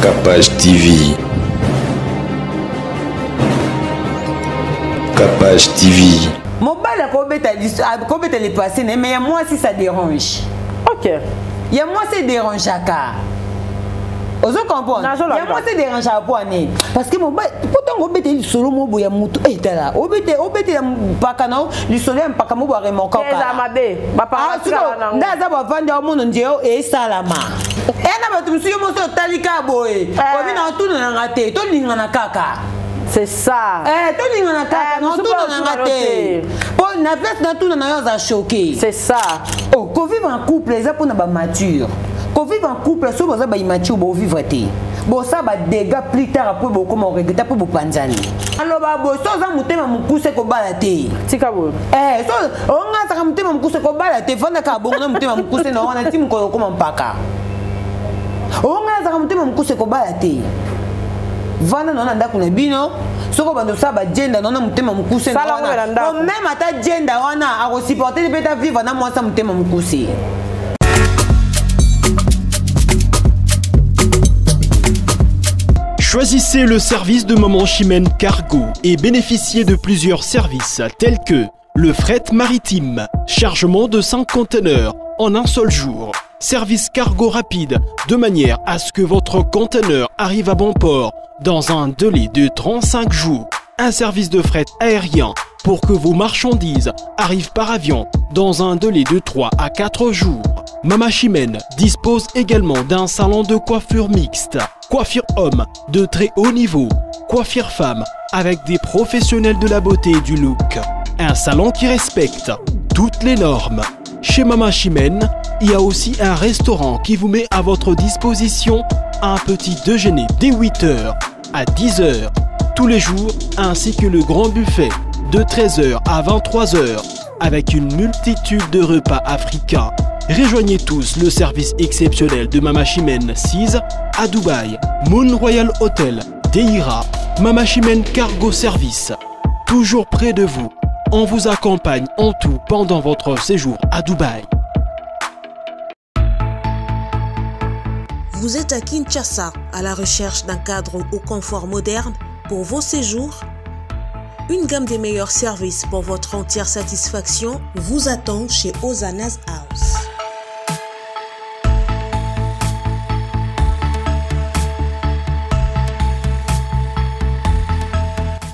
Capage TV. Capage TV. Mon bal a les passés, mais moi si ça dérange. Ok. Il y a moi c'est dérange à car. Vous comprenez? Il y a moi c'est dérange à point. Parce que mon bal, pourtant on peut être solo mon boya mutu. Eh là, on peut être pas canal, le soleil pas comme boire mon corps. Ah, d'ailleurs va vendre mon ndio et salama. Eh na ba tu suis mon talika boy. On vient en tout dans la tête, tout l'ingana na kaka. C'est ça. Tout l'ingana na kaka, non tout dans la tête. Pour na place dans tout dans la choqué. C'est ça. Oh, qu'on vive en couple, ça pour na ba mature. Qu'on vive en couple, ça va immature, bon vivre té. Bon ça va dégâts plus tard après beaucoup comment regretter pour panzani. Alors bah bon ça ça mutema mukuse ko balate. Tikabo. So on a ça mutema mukuse ko balate fanda ka bon na mutema mukuse na wana timu ko comme mpaka. On a ça mutema mukuse ko balate. Vana na ndako na bino soko bando ça ba gender na mutema mukuse na wana. Même ata gender wana a supporter peut vivre na moi ça mutema mukuse. Choisissez le service de Maman Chimène Cargo et bénéficiez de plusieurs services tels que le fret maritime, chargement de 5 conteneurs en un seul jour, service cargo rapide de manière à ce que votre conteneur arrive à bon port dans un délai de 35 jours, un service de fret aérien pour que vos marchandises arrivent par avion dans un délai de 3 à 4 jours. Maman Chimène dispose également d'un salon de coiffure mixte, coiffure homme de très haut niveau, coiffure femme avec des professionnels de la beauté et du look. Un salon qui respecte toutes les normes. Chez Maman Chimène, il y a aussi un restaurant qui vous met à votre disposition un petit déjeuner dès 8h à 10h tous les jours, ainsi que le grand buffet de 13h à 23h avec une multitude de repas africains. Rejoignez tous le service exceptionnel de Maman Chimène 6 à Dubaï, Moon Royal Hotel, Deira, Maman Chimène Cargo Service. Toujours près de vous, on vous accompagne en tout pendant votre séjour à Dubaï. Vous êtes à Kinshasa, à la recherche d'un cadre au confort moderne pour vos séjours? Une gamme des meilleurs services pour votre entière satisfaction vous attend chez Hosanna's House.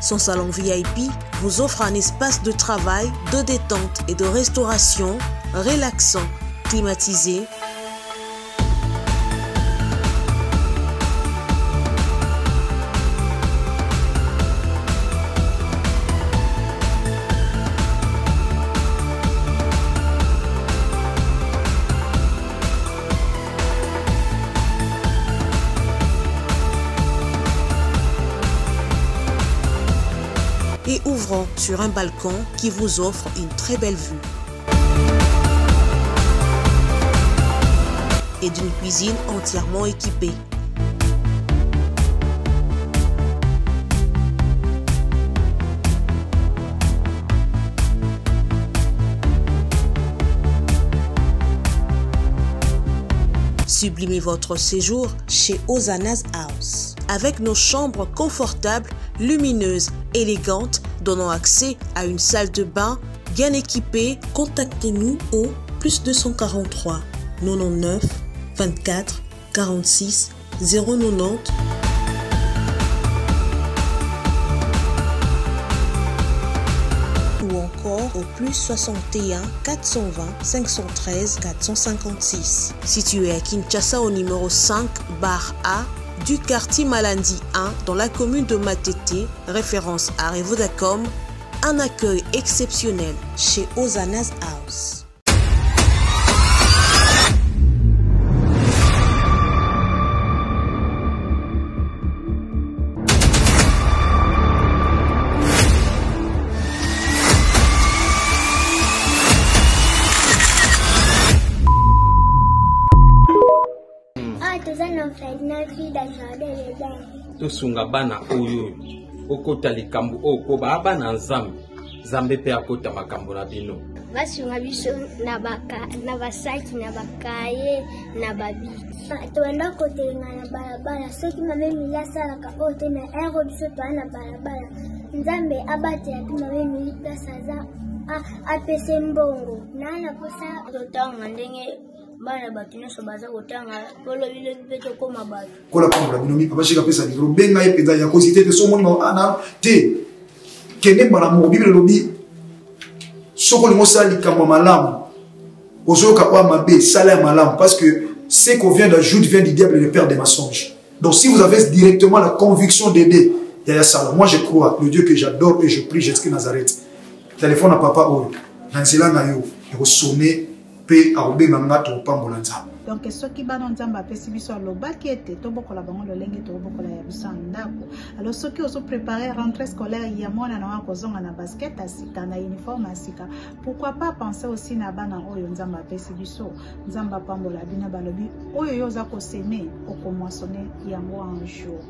Son salon VIP vous offre un espace de travail, de détente et de restauration relaxant, climatisé, et ouvrant sur un balcon qui vous offre une très belle vue. Et d'une cuisine entièrement équipée. Sublimez votre séjour chez Hosanna's House. Avec nos chambres confortables, lumineuses, élégantes, donnant accès à une salle de bain bien équipée, contactez-nous au +243 99 24 46 090 ou encore au +61 420 513 456. Situé à Kinshasa au numéro 5 bar A du quartier Malandi 1 dans la commune de Matete, référence à Revodacom, un accueil exceptionnel chez Hosanna's House. tosunga bana oyo okota likambo oko ba bana nzambe zambe pe akota makambo na bino basunga biso na basaki na bakaye na babiki toenda kotelenga na balabala soki mame mili asalaka oyo te na ero biso toa na balabala nzambe abatela te mame mili place aza apese mbongo nana posa totanga ndenge bana bato nyonso baza kotanga polobi lobi mpe tokóma bato kola pambola bino mipa bashika pesa likolo benga ye mpenza ya kosi te te so omoni ana te kende mbala moko bibele lobi soki olingi osala likambo malamu ozoyoka oya mabe sala ya malamu parce que ce qu'on vient d'ajouter vient du diable et le père des mensonges. Donc si vous avez directement la conviction d'aider Yaya Sala, moi je crois le Dieu que j'adore et je prie Jésus Nazareth. Téléphone à papa Oyo, Nansela Nayo, et vous sonnez, paix à Obe Mangato, Pambolanza. Donc ce qui va dans Zamba Pessibiso à l'Obaki était Tobokola Bango, le Lengue Tobokola Yabusandako. Alors ceux qui ont préparé rentrée scolaire, il y a moins à Kozong à basket, à Sika, à uniforme, à Sika. Pourquoi pas penser aussi à Bana Oyo Zamba Pessibiso, Zamba Pambola, Bina Balobi, Oyo Zako Séné, au commençonné, Yango un jour.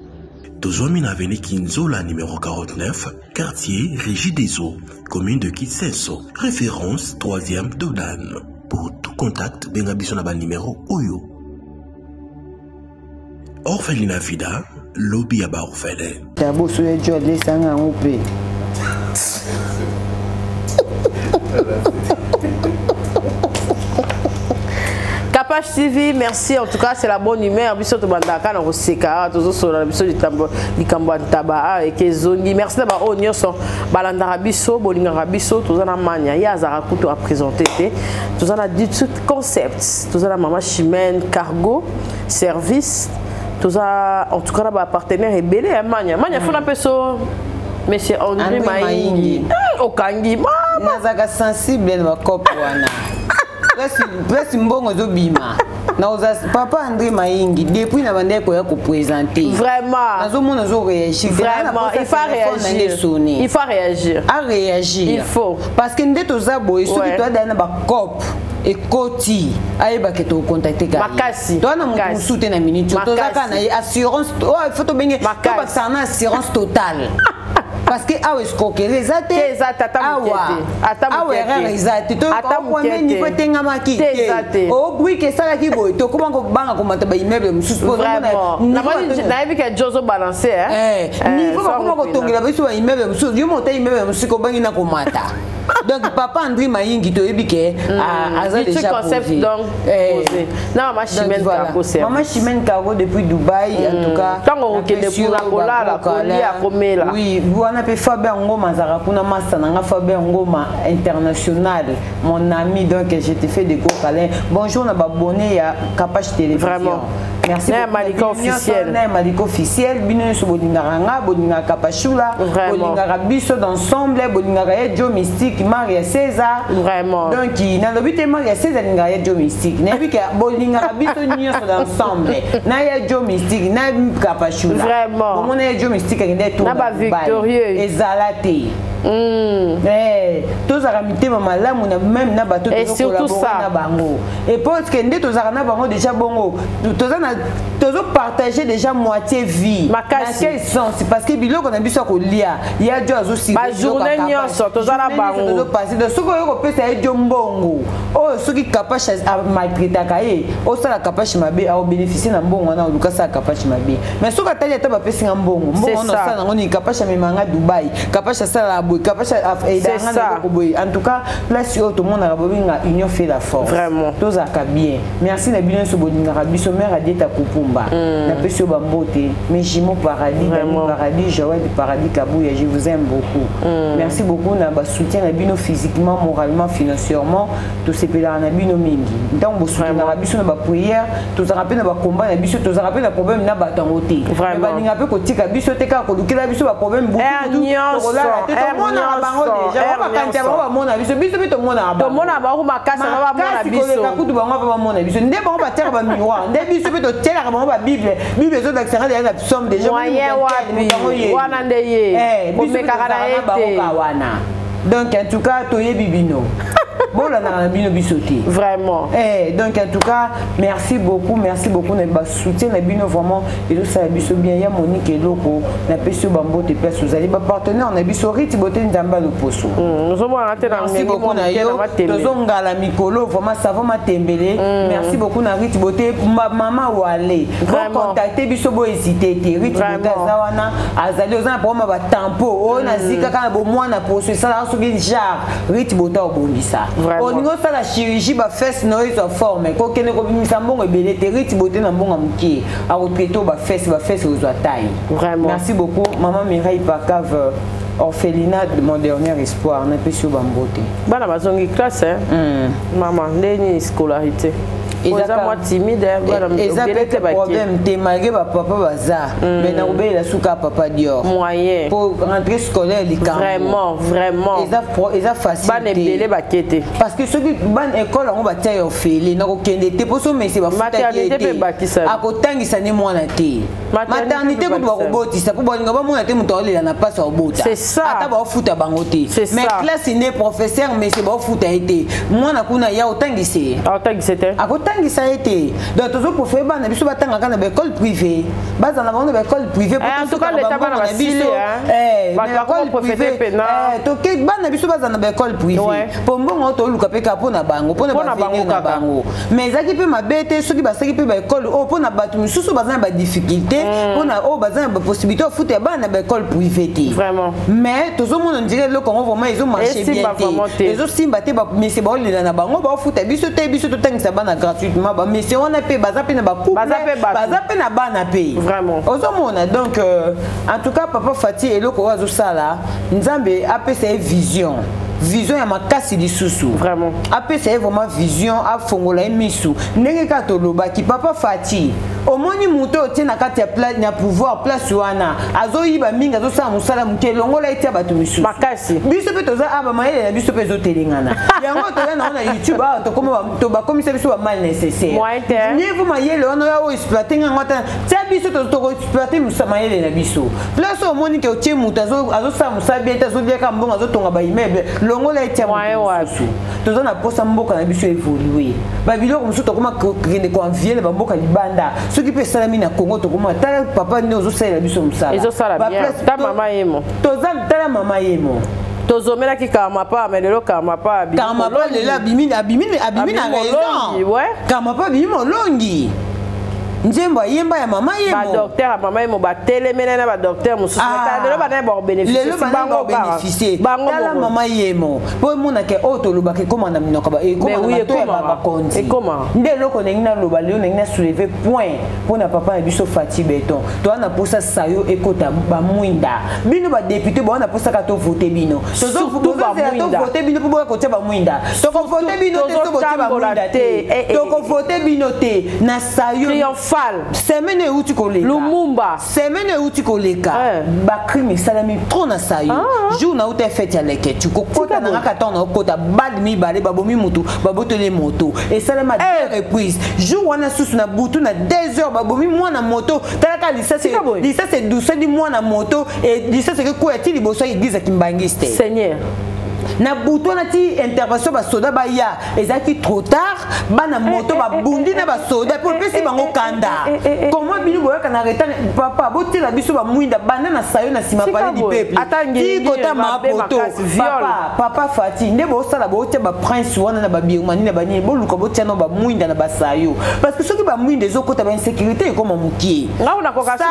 Tozomine Avenue Kinzola numéro 49, quartier Régie des Eaux, commune de Kitseso, référence 3e Dodan. Pour tout contact, Bengabiso Naba numéro Oyo. Orphelinat Vida, lobby à Orphelin. D'abord, sur les jours, les sangs en OP. Capache TV, merci. En tout cas, c'est la bonne humeur. Biso to bandaka na koseka, tozo sola biso likambo ntaba et kezongi. Merci d'abord au nyonso balandara biso, bolingara biso, tozana mania ya zara kuto a présenter te. Tozana du tout concept. Tozana Maman Chimène Cargo service. Toza en tout cas ba partenaire belé mania. Mania fona peso Monsieur André Maingi. Okangi mama nazaka sensible na kopo wana. Presque mbongo zobima. Papa André Maingi, depuis na bande ko ya ko présenter. Vraiment. Nazomona zo réagir. Vraiment, il faut réagir. Il faut réagir. À réagir. Il faut. Parce que ndeto za boy, so ki to da na ba cop et koti, ayeba ke to contacter ka. Makasi. To na mo soutien na minute. To za ka na assurance, oh il faut to benga. To ba sana assurance totale. Parce que ah escroquer les athées au bruit que ça là qui boy to comment banga comment ta immeuble vraiment na bi que Jozo balancer niveau comment ko tongela biso immeuble musu yo monta immeuble musu ko bangi na ko mata. Donc papa André Maingi to ebike a déjà concept donc posé. Non Maman Chimène Cargo c'est Maman Chimène Cargo depuis Dubaï en tout cas. Tant on que pour la cola la colia comme là. Oui, on a fait Fabien Ngoma Zara kuna massa na Fabien Ngoma international. Mon ami donc je te fais des gros câlins. Bonjour na abonné à Capache Télévision. Vraiment. Merci. Malika officiel. Malika officiel. Bino so bolinganga bolinga Capachula. Bolinga biso d'ensemble bolinga Joe Mystique Maria César. Vraiment. Donc na lobité Maria César linga Joe Mystique. Na bi ka bolinga biso nyonso d'ensemble. Na ya Joe Mystique na Capachula. Vraiment. Bon na Joe Mystique ngende tout. Na ba victorieux. Ezalate. Tous aramité malamu na même na bato to collaborer na bango. Et parce que ndé tous arana bango déjà bongo. Tous partager déjà moitié vie. Dans quel sens? Parce que biloko na biso ko lia. Il y a déjà aussi ba journée nyonso tous ara bango. Tous passer de soko yo ko pesa e jombongo. Oh ceux qui capable à maltraiter kaye. Oh ça la capable mabe a bénéficier na mbongo na luka ça capable mabe. Mais soko tali ta ba pesa mbongo. Mbongo na ça na ngoni capable à memanga Dubaï. Capable à ça la en tout cas, place où tout le monde a union fait la force. Vraiment. Tout ça bien. Merci na bien sur Bodinga Rabiso mère a dit ta kupumba. Na pesio bambote, mais Jimo paradis, paradis, Joël du paradis Kabouya, je vous aime beaucoup. Merci beaucoup na ba soutien na bino physiquement, moralement, financièrement, tout ces pèlerins na bino mingi. Donc vous soutien na Rabiso na ba prière, tout ça rappelle na ba combat na biso, tout ça rappelle na problème na ba tangote. Vraiment. Ba ninga pe ko tika biso te ka ko lukela biso ba problème beaucoup. Mona bango déjà ba kanja ba mona biso biso to mona ba mona ba ko makasa ba mona biso ka kutu ba ba mona biso nde ba ba tera ba miroir nde biso to tera ka ba bible zo d'accent de la somme déjà moyen wana nde ye biso ka wana donc en tout cas to ye bibino bon là na bino bisoté vraiment donc en tout cas merci beaucoup na ba soutien na bino vraiment et ça biso bien ya Monique eloko na peso bambo te place vous allez ba partenaire na biso riti boté ndamba le poso merci beaucoup na yo tozonga la mikolo vraiment ça va matembele merci beaucoup na riti boté maman Wale contacter biso bo hésiter te riti boté zawana azali ozana pour ma ba tempo o na zika kana bo mwana poso ça la soki jar riti boté obondisa au niveau ça la chirurgie ba fesse no iso forme ko kene ko bimisa mbongo ebele te riti boté na mbongo mukie a retraité ba fesse aux taille vraiment merci beaucoup maman Mireille Pacave orphelinat de mon dernier espoir na peso bambote bana bazongi classe maman ndeni scolarité Oza moi timide, problème te malgré papa baza, mais na obé la souka papa Dior. Moyen. Pour rentrer scolaire les camps. Vraiment. Ils a facile. Ban ebele bakete. Parce que ceux qui ban école on va tailler orphelin, na ko kende te pour so mais c'est ba maternité pe bakisa. A ko tangisa ne mwana te. Maternité ko ba roboti, ça pour bolinga ba mwana te mutole na passe au bota. C'est ça. Ata ba futa bangote. Mais classe ne professeur mais c'est ba futa été. Mwana kuna ya otangise. Otangise te. Ça a été donc toujours pour faire ban biso batanga kana ba école privée base na bango ba école privée en tout cas l'état bana basile ba école privée to ke bana biso base na ba école privée pour mbongo to luka peka pona bango pona bango mais zaki pe mabete soki basaki pe ba école o pona batu misusu bazana ba difficulté pona o bazana ba possibilité de foutre bana ba école privée vraiment mais toujours monde on dirait le Congo vraiment ils ont marché bien ils ont simba te ba mais c'est ba le na bango ba foutre biso to tangisa bana gratuitement mais si on a payé baza pe na ba couple baza pe na bana pay vraiment ozomona donc en tout cas papa Fati eloko wazo sala nzambe apesa vision ya makasi lisusu vraiment apesa vraiment vision afongola emisu ndenge ka toloba ki papa Fati omoni muto otina kati ya place na pouvoir place wana azoyiba minga azosala musala muke longola etia bato misu makasi biso pe toza aba mayele na biso pe zotelengana yango toza na YouTube to koma to ba komisa biso ba mal nécessaire niveau mayele wana ya o exploiter ngata tia biso to exploiter musa mayele na biso place omoni ke otie muto azosala musala bien azobia ka mbongo azotonga ba immeuble longola etia musu toza na posa mboka na biso évoluer ba biloko musu to koma kende ko envier ba mboka libanda ce qui peut salami na Congo to comment papa ne ozo sala biso musala ezo sala bien ta mama yemo tozam tala mama yemo tozomela ki kama pa mais lelo kama pa abimi na raison kama pa abimi molongi njembo yemba ya mama yemo ba docteur mama yemo ba telemena na ba docteur mususu lelo ba na ba bénéficier bango la mama yemo po mona ke auto loba ke komanda minoko ba e komanda ba konti e comment ndelo ko nengina loba lelo nengina soulever point pona papa na biso Fati Beton to ana posa sayo ekota ba mwinda bino ba député bo ana posa ka to voter bino to zo voter bino po ko tia ba mwinda to ko voter bino te to voter ba mwinda te to ko voter bino te na sayo semaine où tu colles Lumumba semaine où tu colles ba crime salami trop na sayo jour na où tu fait ya leke tu kokota na kata na okota bad mi bale babomi mutu babotele moto et salama deux reprises jour wana susu na butu na 2 heures babomi mwana moto talaka lisa c'est douce di mwana moto et lisa c'est que quoi ti liboso église kimbangiste Seigneur na buto na ti intervention ba soda ba ya ezaki trop tard bana moto ba bundi na ba soda pour pesi bango kanda comment binu boya kana reta papa boti la biso ba mwinda bana na sayo na sima pale di peuple ti kota ma poto papa Fati nde bo sala bo tia ba prince wana na ba biomani na bani bo luka bo tia no ba mwinda na ba sayo parce que soki ba mwinda zo kota ba insécurité comme mukie nga una koka so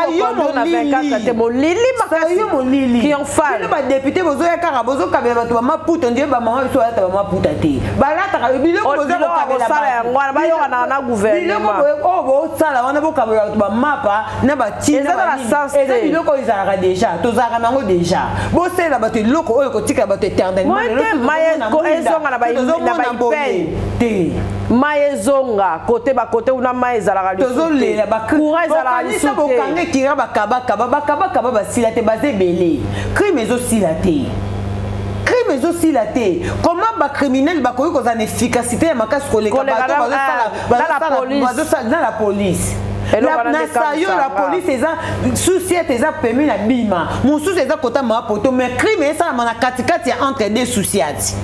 na 24 te mo lili makasi mo lili qui en fall ba député bozo ya kara bozo kabela bato ba puta ndiye ba mama biso ata ba maputa te balata ka biloko bozo ko kabela sala ya ngwana ba yo na gouvernement biloko bo sala wana bo kabela ba mapa na ba tina ba eza biloko izalaka déjà tozalaka nango déjà bo sala bato loko oyo kotika bato éternellement maye ko ezonga na ba ipen te maye zonga côté ba côté una maye zalaka tozolela ba courage zalaka lisute bokange kira bakaba basila te bazebele crime ezosila te crime ezosila te comment ba criminel bakoki kozana efficacité ya makasi koleka bato bazosala na la police na sayo la police eza société eza pemi na bima mosusu eza kota ma poto mais crime esalama na katikati ya entre deux sociétés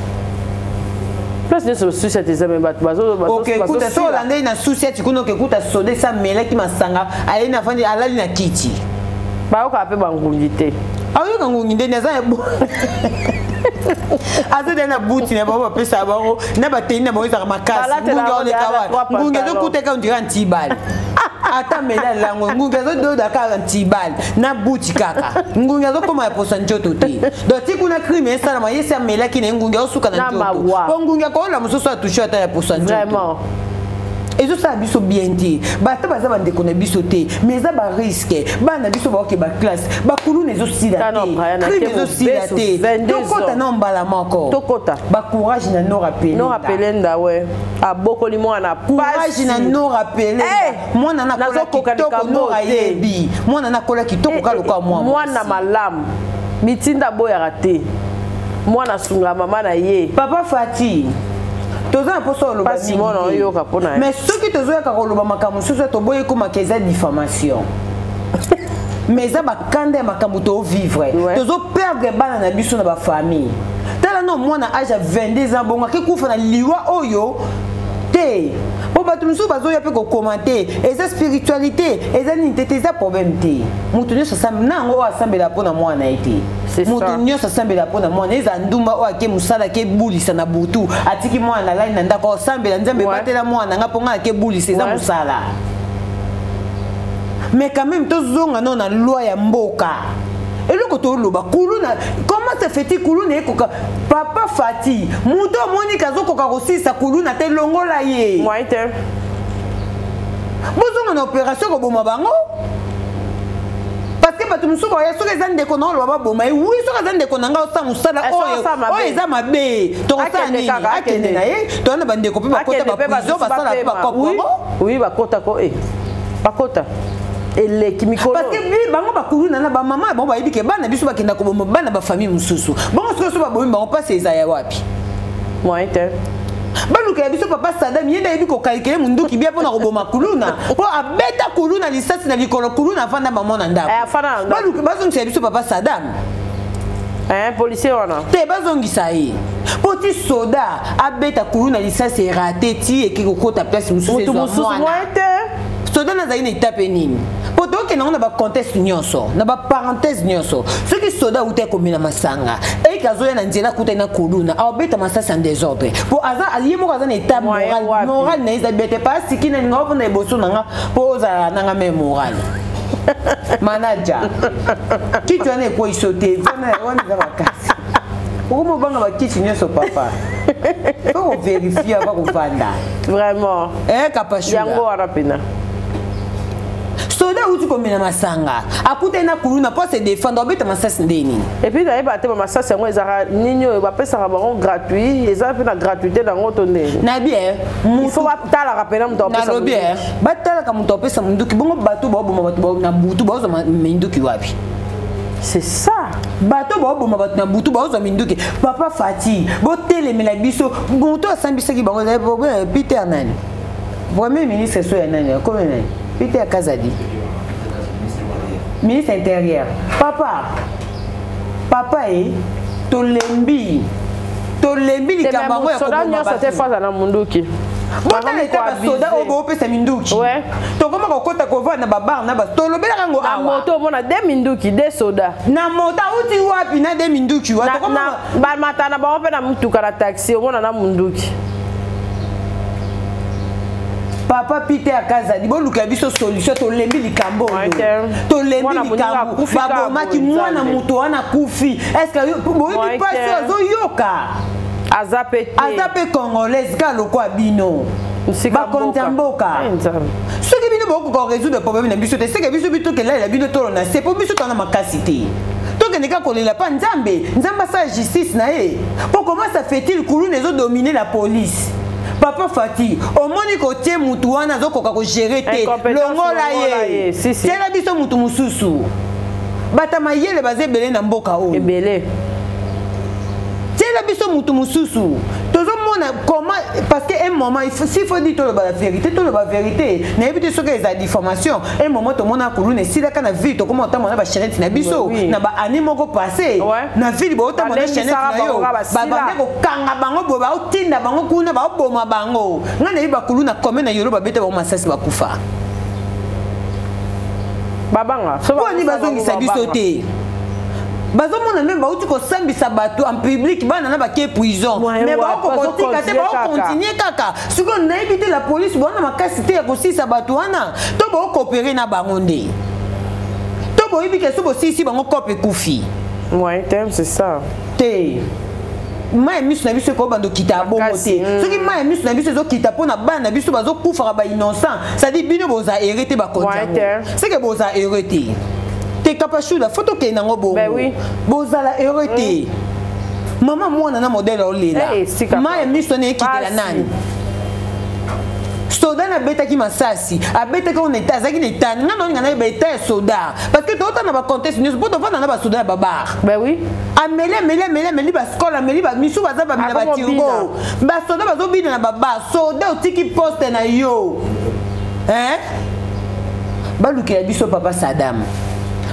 Place de sucette des amis bazo. OK, écoute, ça Hollandais na sucette kuno que écoute soda ça mela qui masanga aller na fandi alali na kiti. Ba ko apé bangungité. Ah yo ngungité na za bo. Azo na buti na baba pesa bango na bateni na boza makasi. Ngunga ole kawa. Ngunga zo kuteka ndira ntibali. Ata mela lango ngunga zo do daka ntibali na buti kaka. Ngunga zo koma posa njoto te. Do ti kuna crime sana ma yesa mela kine ngunga osuka na njoto. Po ngunga ko la musoso atusho ata ya posa njoto. Vraiment. Et ça biso bien dit bata baza bande kona biso te mais ça ba risque bana biso ba ke ba classe ba kulu nezo sida te nezo sida te tokota na mbala moko tokota ba courage na no rappeler nda ouais a bokoli mwana courage na no rappeler mwana na kola kitoko no ayebi mwana na kola kitoko kaloka mwana malamu mitinda boya raté mwana sunga mama na ye papa Fati toza na poso loba mais ceux qui tozo ya koloba makamu susu to boye ko makeza diffamation mais ça ba kande makamu to vivre tozo perdre bana na biso na ba famille tala no mwana âge 22 ans bonga ke kufa na liwa oyo te po ba tumusu bazo ya pe ko commenter eza spiritualité eza nitete eza problème te mutu nyo sam nango asambela pona mwana ete mutu nyo asambela pona mwana eza ndumba o ake musala ke bulisa na butu atiki mwana la na ndako asambela nzambe batela mwana ngapo nga ke bulisa eza musala mais quand même tozonga non na loi ya mboka eloko to loba kuluna comment ça fait-il kuluna ekoka papa Fati muto moni kazoko ka kosisa kuluna te longola ye moi te bozonga na opération ko boma bango parce que batu musuba ya soka zande ko na loba boma oui soka zande ko nanga osa musala oyo eza mabe to kosani akende na ye to na bande ko pe bakota ba prison basala ba kopo oui bakota ko bakota ele kimikolo parce que bango bakuluna na ba mama bango bayibi ke bana biso bakenda ko bomba bana ba famille mususu bango so ba bomba bango passe ezaya wapi moi te baluka biso papa Sadam yenda yebi ko calculer munduki bia pona ko boma kuluna po abeta kuluna lisasi na likolo kuluna afanda ba mona ndako afana baluka bazongisa biso papa Sadam policier wana te bazongisa ye poti soda abeta kuluna lisasi raté ti e kiko kota place mususu moi te soda na zaine itape nini poto ke na ba contexte nyonso na ba parenthèse nyonso ce qui soda ute ko mina masanga e kazoya na nzela kuta na kuluna abeta masasa en désordre po aza aliyemo kaza na état moral na isa bete pas sikina ngopo na eboso nanga po za nanga me moral manager kitu ane ko isote vana wana za makasi Comment on va quitter ce papa? Faut vérifier avant qu'on fasse. Vraiment. Capacité. Yango arapina. Soda uti komena masanga. Akuta na kuluna pas se défendre obeta masasi ndeni. Et puis d'ailleurs baté masasi ngo ezara ninyo ba pesa baron gratuit, ezara pe na gratuité dans ngotonde. Na bien, il faut batala rapena mto pesa. Na bien. Batala ka mto pesa munduki bongo bato ba boma bato na butu ba zo minduki wapi. C'est ça. Bato ba boma bato na butu ba zo minduki. Papa Fati, bo telemela biso, bonto asambisa ki bango Peter nani. Premier ministre so ya nani, comment nani? Peter Kazadi. Ministre intérieur. Papa tolembi likambango ya koboma ba. C'était face na munduki. Bota leta ba soda obo pesa minduki. Ouais. To koma kokota kova na babar na ba tolobela kango awa. Na moto mona de minduki de soda. Na moto uti wapi na de minduki wa to koma ba matana ba ope na mutuka na taxi mona na munduki. Papa Peter Kazadi boluka biso solution to lembi likambo to lembi likambo baboma ki mwana muto wana kufi est-ce que boyi passe zo yoka azape congolaise ka lokwa bino ba kontamboka ce qui bino boko ko résoudre le problème na biso te c'est que biso bito ke la bino to na c'est pour biso to na makasité to ke nika kolela pa nzambe sa justice na e pour comment ça fait-il que nous les dominer la police. Papa Fati, au moni kote mutu wana zokoka ko gérer te longola ye tela biso mutu mususu bata mayele bazebele na mboka o ebele tela biso mutu mususu tozo comment parce que un moment il faut s'il faut dire tout la vérité n'évite ce que les diffamation un moment tout le monde a couru ne si la kana vie to comment on a chaîne na biso na ba animo ko passer na vie bo ta mona chaîne na yo ba ba ko kanga bango bo ba utinda bango kuna ba boma bango ngana iba kulu na comme na yoro ba bete ba masasi ba kufa babanga so ba ni bazongi sa biso te bazomona même bauti ko sambisa bato en public bana na ba ke prison mais ba ko kotika te ba continuer kaka siko na éviter la police bona makasité ya ko sisa bato wana to ba coopérer na bango nde to bo ibike so bo sisi bango kope kufi ouais c'est ça te mai misu na biso ko bando kita bongo te soki mai misu na biso zo kita pona bana na biso bazo kufa ba innocent ça dit bino boza hérité ba kontia c'est que boza hérité te kapashuda photo ke nango bongo ben oui bozala hérité maman mwana na modèle olela mai misu na ekitela nani soda na beta ki masasi abeta ko neta zaki neta ngano ngana beta soda parce que tota na ba contexte news poto vana na ba soda ba bar ben oui ameli ba skola ameli ba misu baza ba mina ba tirgo ba soda bazo bina na ba bar soda otiki poste na yo baluki ya biso papa Saddam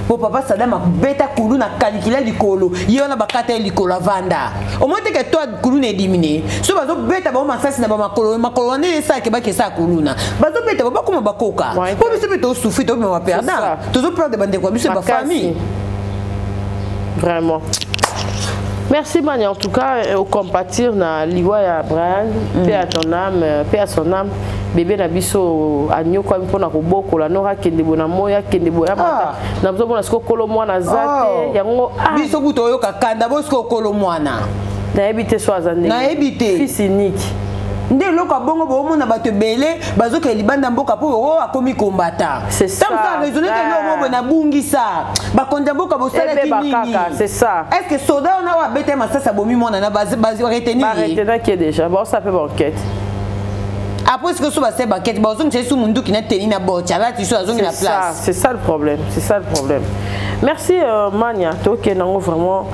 po papa Saddam beta kulu na kalikila likolo yona bakata likolo vanda au moins que toi kulu ne diminuer so bazo beta ba masasi na ba makolo ne sa ke ba ke sa kulu na bazo beta ba kuma bakoka po biso beto souffrir to me perdant toujours peur de bande ko biso ba famille vraiment. Merci Mani, en tout cas au compatir na liwa ya Brian paix à ton âme paix à son âme bébé na biso agno kwa mpona ko bokola nora kende bona moya kende boya mata na biso bona siko kolo mwana zate yango biso buto yo kakanda bosiko kolo mwana na ebité so azande na ebité fils unique nde loko bongo bomo na bato belé bazoka libanda mboka po o akomi kombata c'est ça ça raisonner que lo na bungisa ba konja mboka bosala kinini c'est ça est-ce que soda on a wa bete masasa bomi mona na base retenir retenir qui est déjà bon ça fait enquête après ce que so ba se banquette ba ozongi sous mundu qui na teni na bocha là tu so azongi na place c'est ça le problème merci Mania toke nango vraiment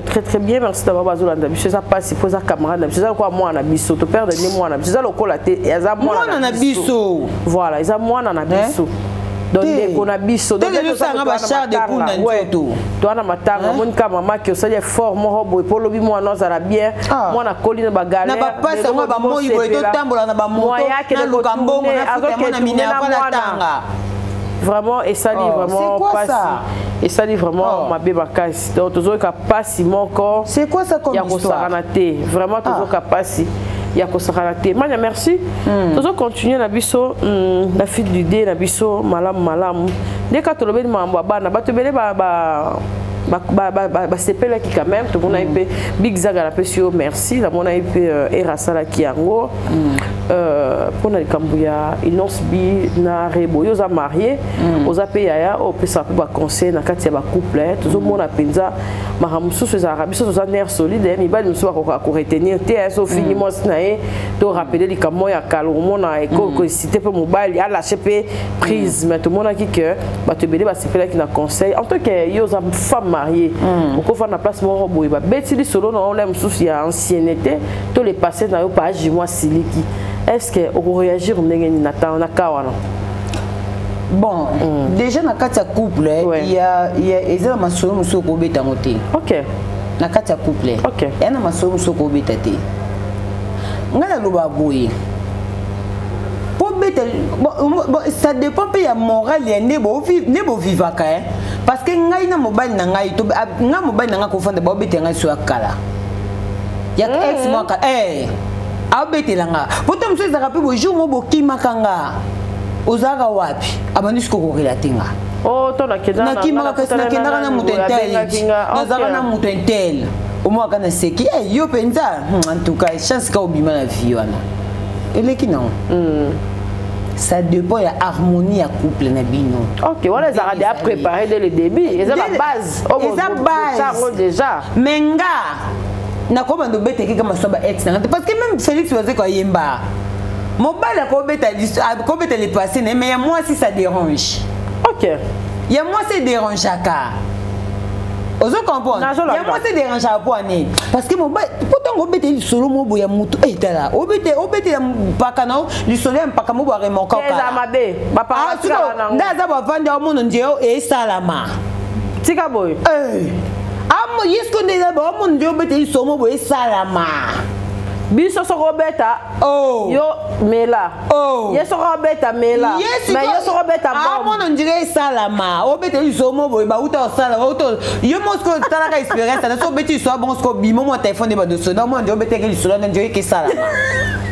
très bien merci d'avoir bazo landa biso ça passe pour ça camarade biso ça quoi moi na biso to perdre ni moi na biso ça lokola te ya moi na biso voilà ils a moi na biso donc on a biso donc le sang ba char de pour na nzoto to na matanga monika mama ki osali fort mo robo pour lobi moi non ça bien moi na colline ba galère na ba passe moi ba moi ibo to tambola na ba moto na lukambongo na fuka na minera na tanga vraiment et ça dit vraiment pas et ça dit vraiment ma bébé casse donc toujours capacité mon corps c'est quoi ça comme histoire vraiment toujours capacité ya ko sakalate manya merci toujours continuer na biso la fille du dé na biso malam dès que tu le ben mambo bana ba to bele ba sepela qui quand même tout le monde a eu big zaga la pesio merci la mona eu erasala ki yango pour na kambuya inonce bi na rebo yo za marié aux ape yaya au pesa ba conseil na kati ya ba couple toujours mona penza mahamusu so za rabiso za nerf solide mi ba musu ba ko retenir te so fini mo snae to rappeler li kamo ya kalomo na eko ko cité pour mobile ya lâcher prise mais tout le monde a qui que ba te bele ba sepela qui na conseil en tant que yo za femme marié au faire na place mon robo ba beti solo na on l'aime souci ya ancienneté to les passer na yo page moi siliki est-ce que on réagir ndenge ni nata na kawana bon déjà na kati ya couple il y a ezela masolo muso ko beta ngote OK na kati ya couple OK ya na masolo muso ko beta te ngala loba boye pour beta ça dépend pe ya moral ya nebo vivaka parce que ngai na mobile na ngai to nga mobile na nga ko fanda ba beta ngai so akala ya ex moi ka abetela nga poto mso ezaka pe bojour mo bokima kanga ozaka wapi abandi siko ko relatinga to na kenda na kima ka na kenda na mutentel na zaka na mutentel au moins kana seki yo penza en tout cas chance ka obima na vie wana eleki non ça dépend de l'harmonie à couple na bino. OK, voilà les arrêts à préparer dès le début, c'est la base. Ça déjà. Menga na ko bando bete ki kama soba ex na parce que même Félix waze ko yemba. Mobile ko beta les passer mais moi si ça dérange. OK. Il y a moi c'est dérange aka. Ozo comprendre. Ya moi c'est dérange à poigner parce que mon pourtant on bête le solo mo boya mutu etala. O bête la pakana le solo en pakamo bo remonka. Eza mabe. Papa sala na. Ndaza ba vanda mo ndio e salama. Tika boy. Amo yesko ndeza ba mo ndio bête le solo mo bo e salama. Biso soko beta yo mela yeso ko beta mela mais yeso ko beta bon on dirait salama o beta iso mo boy ba uta sala auto yo mosko tala ka experience na so beti so bon sko bi mo téléphone de bando so na mo ndio beta ke iso na ndio ke salama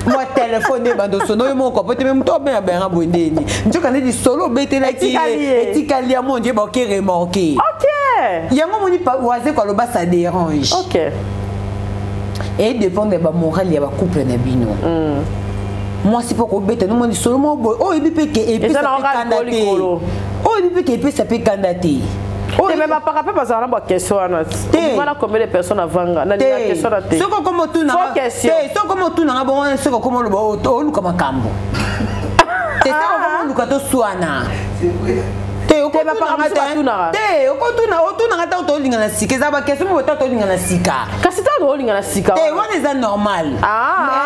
mo téléphone de bando so no yo mo ko peut même to ben ben bo ndeni ndio kana di solo beta la ki etikali mo ndio ba ke remarquer OK yango mo ni pa waze ko lo ba ça dérange OK. Et dépend de la morale de la couple na bino. Moi c'est pas qu'on bête nous dit seulement oh il peut que et puis ça peut candidater. Oh il peut que et puis ça peut candidater. Oh mais pas rappel parce qu'on a une question là. Voilà combien de personnes avant na la question là. Ce que comme tout na. Ce comme tout na bon ce comme le oh lu comme cambo. C'est ça comme lu ka to suana. Te lingana sika za ba question mo to lingana sika kasi to lingana sika te wana za normal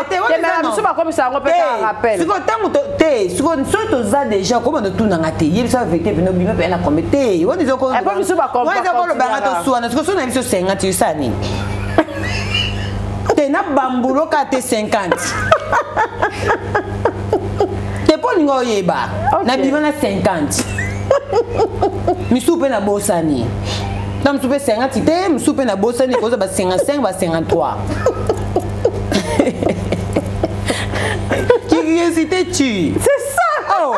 te wana so ba comme ça on peut rappel siko tango te siko so za déjà comment de tout nanga te yeli ça vecteur bino bima pe na comité wana zo ko pas so ba comme wana zo ko lo ba to suana siko so na biso 50 sani te na bambulo ka te 50 te po ningo yeba na bima na 50 mi soupe na bosani donc soupe 50 te mi soupe na bosani ko ba 55 ba 53 curiosité tu c'est ça oh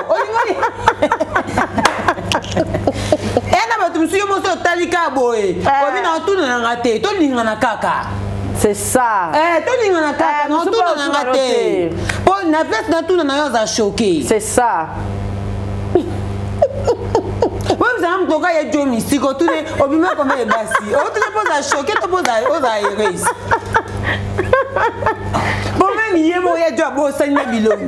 et na ba tu monsieur mo so talika boy o bi na tu na ngate to linga na kaka c'est ça to linga na kaka no tu na ngate po na place na tu na yo za choqué c'est ça. Vous avez un peu de temps mystique, vous avez un peu de bassi. Vous avez un choqué, vous avez un erase. Bon, même il y a un job, vous avez un bilong.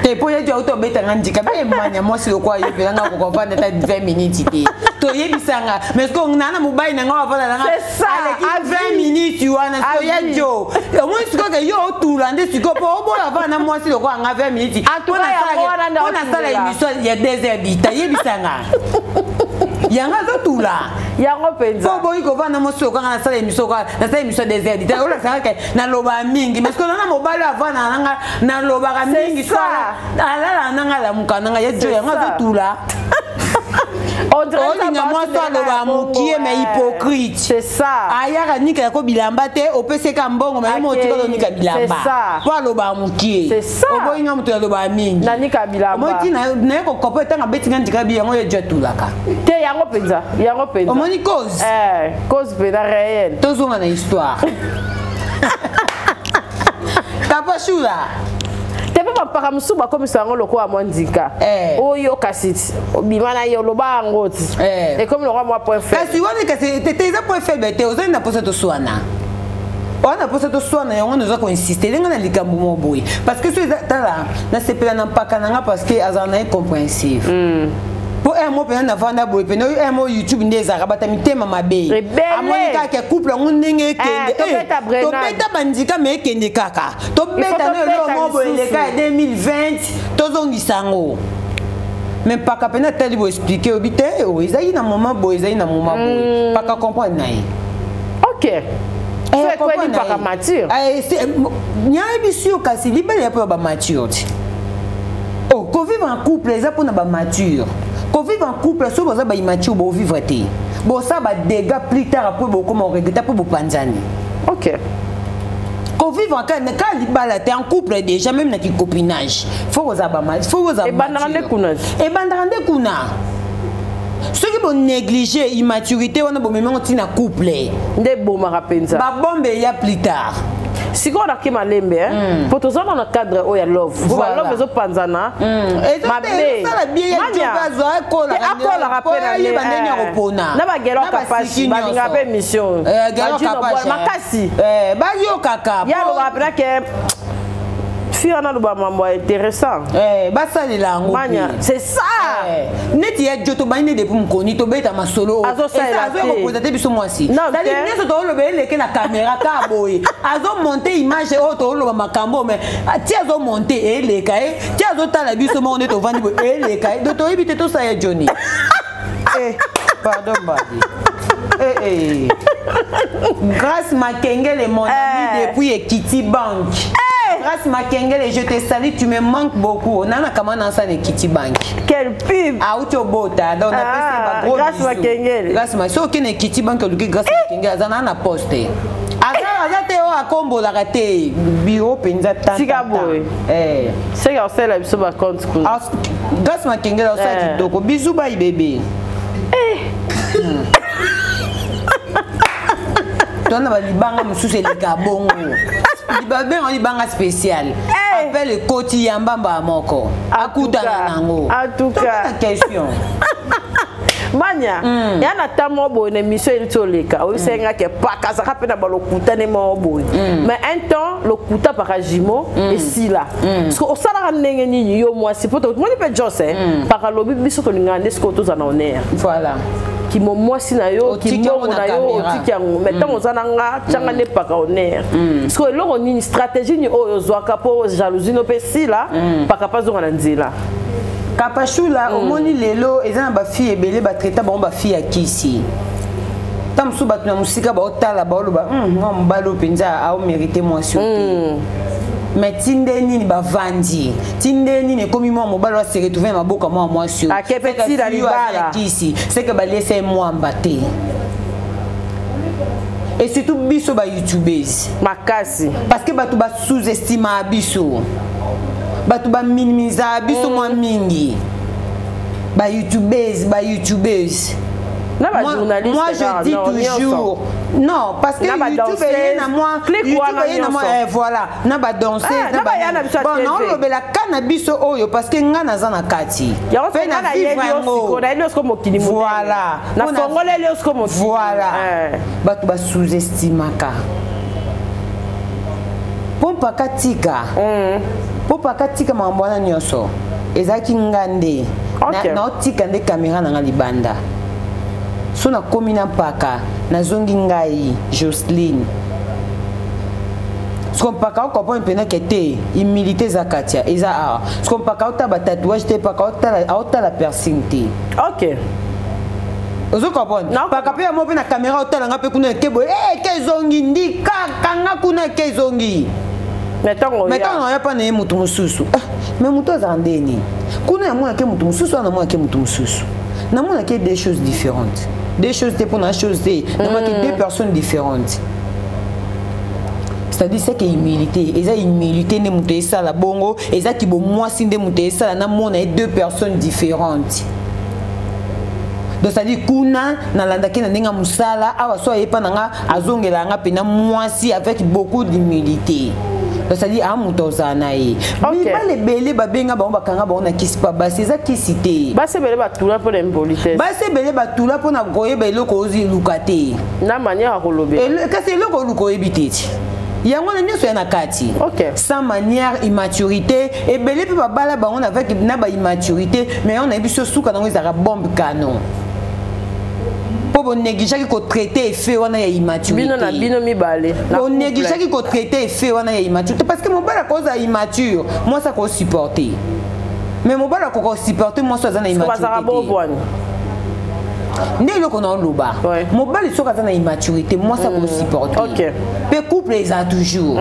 Et pour y avoir un peu de handicap, moi c'est quoi, il y a un 20 minutes. Mais ce qu'on a un mobile, c'est ça, à 20 minutes, tu vois, il y a un job. Au moins, ce que y a tout là, c'est que pour avoir un mois, c'est quoi, 20 minutes. On a ça l'émission, il y a des habitats, il y a des il y a tout là. Il y a un peu de temps. Il y a un peu d'émission, des habitats. On a ça que na loba mingi, mais ce qu'on a mobile avant na loba mingi ça. Ala la nanga la mukana ya joya nga tout là. On dirait que moi ça loba mukie mais hypocrite. C'est ça. Aya nika ko bilamba te o pese ka mbongo mais mo tiko nika bilamba. C'est ça. Pas loba mukie. C'est ça. O boy nga mutu loba mingi. Na nika bilamba. Mo tina na ko kopeta nga betinga ndika bi yango ya joya tout là ka. Te yango penza. Yango penza. O moni cause. Cause pena réelle. Tozonga na histoire. Papa Chula. Te pas para musuba comme ça on le quoi mondika oyo kasiti bimana yo lo ba ngoti et comme le roi moi point faible parce que on est que t'es un point faible te ozo na posa to suana on a posa to suana yango nous ko insister lenga na likambo mo boy parce que ce tala na sepela na pakananga parce que azana incompréhensible pour un mot pendant vanda boy pendant un mot YouTube ndeza rabata mitema mabe amonika ke couple ngundenge kende to beta bandika me kende kaka to beta no lo mo boy le ka 2020 to zongisango mais pas ka pena tali bo expliquer obite o ezai na moment boy ezai na moment boy pas ka comprendre nai OK c'est quoi ni pas mature nya ebisio kasi libele pour ba mature oh ko vivre en couple ça pour na ba mature. Quand vivre en couple, si vous avez immature, vous vivre bon ça va dégâts plus tard après beaucoup mon regret pour vous panzani. OK. Quand vivre en couple déjà même dans le copinage, faut vous avoir faut vous avoir. Et bandarande kuna. Ceux qui vont négliger immaturité on a bon même on tient un couple. Ndé bon marapenza. Ba bombe ya plus tard. Si on a kima lembe pour tous on a cadre o ya love voilà love zo panzana mabe akola rappela le bandeni repona na ba gelo kapasi ba dinga pe mission makasi ba yo kaka ya lo rappela que fille on a le mambo intéressant. Basa de la c'est ça. Neti ya joto bani de pour koni to beta masolo. Azo ça azo représenter biso moi si. Dali neso to lo bele ke na caméra ka boy. Azo monter image o to lo makambo mais ti azo monter ele kai. Ti azo tala biso mo ne to vandi bo ele kai. Do to ibite to ça ya Johnny. Pardon Badi. Grâce Makengele mon ami depuis Kitty Bank. Grâce Makengele, je te salue, tu me manques beaucoup. Nana comment dans ça Kitty Bank. Quel pub. Auto bota. Donc on appelle ça Grâce Makengele. Grâce Makengele. So que Kitty Bank le grâce Makengele ça na posté. Azate o akombo la raté bureau penza tant. Sigaboy. C'est que c'est la biso ba compte cool. Grâce Makengele ça kitoko. Bisous bye bébé. Tona ba libanga mususu elika bongo. Libanga libanga spécial. Appelle le koti yambamba moko. Akutana nango. En tout cas, question. Manya, yana tamo bo une émission elitoleka. O senga ke paka ça kapena ba lokuta ne mo bo. Mais un temps lokuta para jimo et si là. Parce que o sala ndenge nini yo moi si poto moi pe jose para lobi biso to ngande ce que to za na honneur. Voilà. Qui mo si na yo qui mo na yo tikango mettons ozananga tchanga ne pas honneur parce que lo ni stratégie ni o zwaka po jalousie no pesi là pas capable zo na nzela kapashula omoni lelo ezana ba fille ebele ba traiter ba fille akisi tamsu batu na musika ba otala ba loba moi mbalo penza a mérité moi sur mais tindeni ni bavandi tindeni ne komi moi mobalo va se retrouver maboka moi sur a ke petit la libala ici c'est que ba laisser moi mbaté et surtout biso ba youtubers makasi parce que batu ba sous-estima biso batu ba minimiser biso moi mingi ba youtubers moi je dis toujours non parce que YouTube est na moi voilà na ba danser na ba bon non le la cannabis oyo parce que nga na zana kati fait na vivre voilà na congolais les comme voilà batu ba sous-estimaka pompa katika mambo na nyoso ezaki ngande na otika nde caméra na libanda so na komina paka na zongi ngai Jocelyne ce qu'on paka ko pon pena kete humilité zakatia eza a ce qu'on paka uta ba tatouage te paka uta la piercing te OK ozo comprendre paka pe mo pe na caméra uta nga pe kuna kebo ke zongi ndika kanga kuna ke zongi mettons ya pa na mutu mususu mais mutu azandeni kuna ya mwana ke mutu mususu na mwana ke mutu mususu na mwana ke des choses différentes. Des choses pour une chose, deux personnes différentes. C'est-à-dire c'est que humilité, et ça humilité ne monte ça la bongo, et ça qui bon moi si ne monte ça na mon deux personnes différentes. Donc c'est-à-dire kuna na landaki na ninga musala awa so yepa nanga azongela nga pena moi si avec beaucoup d'humilité. C'est-à-dire à Moutozanaï. Mais pas les belés, babenga, bakanga, on a qui se passe, c'est ça qui cité. Bah, c'est belé, batula pour l'impolitesse. Bah, c'est belé, batula pour na goye, belé, kozi, lukate. Na manière à relever. Et que c'est le ko ebité. Il y a un niveau sur la kati. OK. Sans manière, immaturité. Et belé, puis babala, on avec naba immaturité, mais on a vu ce sou quand on est à la bombe canon. Pour négliger qu'il faut traiter et faire on a immaturité. On négliger qu'il faut traiter et faire on a immaturité parce que mon bal à cause à immature, moi ça qu'on supporter. Mais mon bal à cause supporter moi ça dans immaturité. Né le qu'on a loba. Mon bal est sur dans immaturité, moi ça qu'on supporter. OK. Peu couple les a toujours.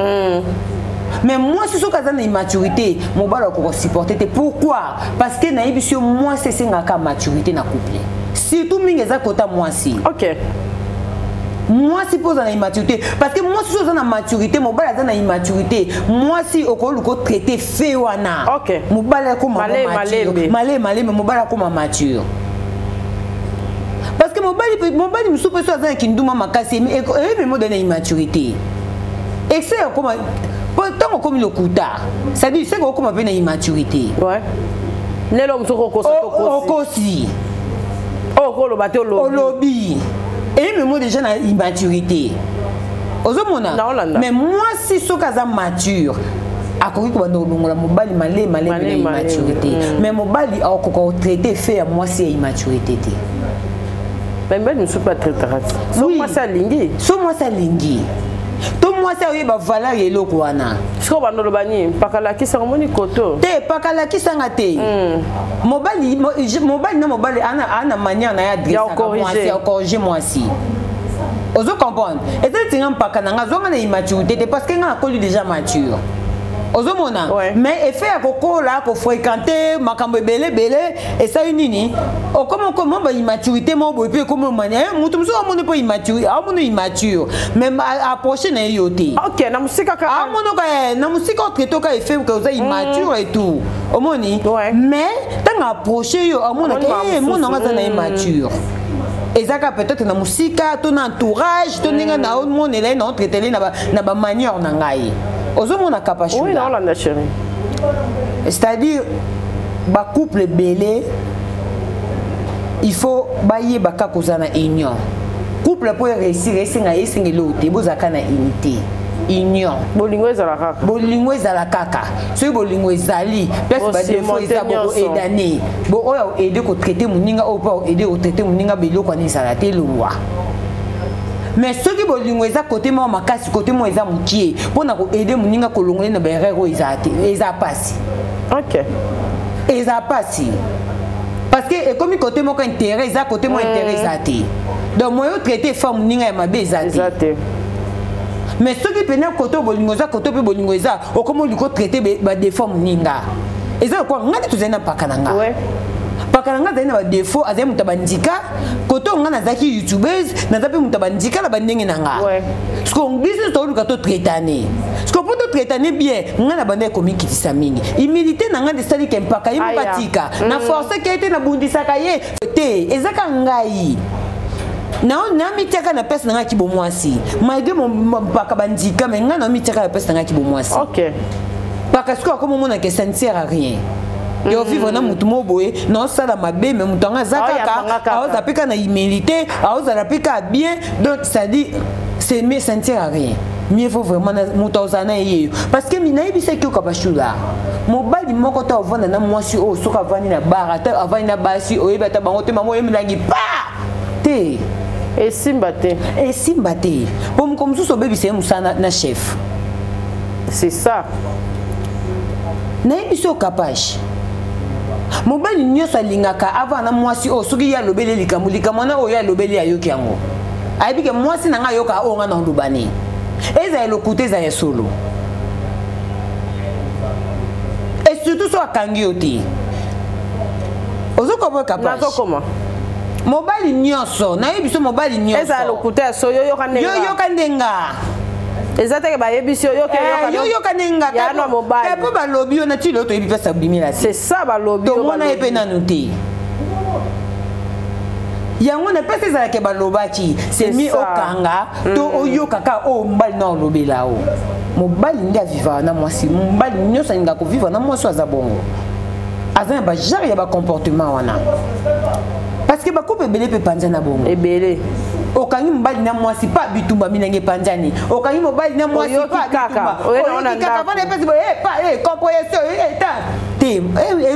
Mais moi si sur dans immaturité, mon bal à cause supporter. Pourquoi? Parce que na ibisio moi c'est ngaka maturité na couple. Surtout mingeza kota moi si. OK. Moi si pose dans immaturité parce que moi si je dans la maturité mon bal dans la immaturité moi si au ko traiter fait wana. OK. Mon bal comme malé mais mon bal comme mature. Parce que mon bal me soupe sur dans kinduma makasi mais me donner immaturité. Et c'est comme pourtant comme le kuta. Ça dit c'est comme appelle immaturité. Ouais. Nelo msoko kosi. Oh, le lobby. Et même moi déjà dans l'immaturité. Mais moi si ce cas mature, akoki ko bando longola mobali malé immaturité mais mobali akoko traiter fait à moi c'est immaturité té mais ne suis pas traiter so moi ça lingi to moi ça oyeba valeur eloko wana siko bando lobani pakala ki cérémonie koto te pakala ki sanga te mobali na mobali ana manière na ya corriger moi si ozo comprendre et ça tinga pakana nga zonga na immaturité parce que nga akoli déjà mature ozo mona mais effet ya kokola ko fréquenter makambo belé et ça nini o comment ba immaturité mo boy pe comme manière mutu muso amono po immature même approcher na yoté OK na musika ka amono ka na musika traité ka effet que oza immature et tout omoni mais tanga approcher yo amono ke mon nga na immature ezaka peut-être na musika to na entourage to ninga na on mon elé na traité na ba manière na ngai ozomona kapashu oui non la chérie c'est-à-dire ba couple belé il faut baye baka kozana union couple pour réussir esenga loté bozaka na unité union bolingo ezala kaka so bolingo ezali place ba défaut ezabo edane bo oyo aider ko traiter muninga o pas aider ko traiter muninga beloko ni sala te loi mais ceux qui bolingo eza côté mo makasi côté mo eza mukie pona ko aider muninga ko longole na berero eza pasi OK eza pasi parce que comme côté mo ko intérêt eza côté mo intérêt ezate donc moi traiter femme muninga ya mabe ezate mais ceux qui pena côté bolingo eza côté pe bolingo eza o comme liko traiter ba défaut muninga eza quoi ngani tuzena pakananga pakalanga zai na ba défaut azai mutabandika koto ngana zaki youtubeuse na zapi mutabandika la bandenge nanga parce qu'on glisse to luka to traitane parce qu'on peut to traitane bien ngana bande komi kitisa mingi humilité nanga de sali kempaka yimukatika na force kete na bundisa kaye te ezaka ngai na mitaka na pesa nanga kibomwasi malgré mon pakabandika mais ngana mitaka na pesa nanga kibomwasi OK parce que comme on a que ça ne sert à rien yo vivre na mutu moboye non ça la mabe mais mutu nga zakaka aoza pika na humilité aoza pika bien donc ça dit c'est mieux ça ne sert à rien mieux faut vraiment mutu ozana yeye parce que mina yebisa ki okabashula mobali moko ta ovanda na mwasi o soka vani na barata avani na basi oyeba ta bango te mamo yemilangi pa te et simbate pour me comme so bébé c'est musana na chef c'est ça na yebisa kapage mobali nyoso alingaka avant na mwasi o soki ya lobele likambo na o ya lobele ayoki yango ayebi ke mwasi na nga yoka o nga na lubani eza elokute eza ya solo et surtout so akangi yo te ozokoboye kapage mobali nyoso na yebi so mobali nyoso eza elokute so yoyoka ndenga ezateke bayebisi yoyoka nenga yana mobile po balobi yo na ti lo to yebi pesa bimila c'est ça balobi to mona epe nanu te yango na pesa ezalaki balobaki c'est mi okanga to oyoka ka o mbali na olobela o mobali ndi avivaka na mwasi mobali nyonso alinga kovivre na mwasi aza bongo aza na bajare ya bacomportement wana parce que bakupe ebele mpe panza na bongo ebele okangi mobali na mwasi pa bitumba minenge panzani okangi mobali na mwasi pa bitumba kaka vana pesi bo comproyation te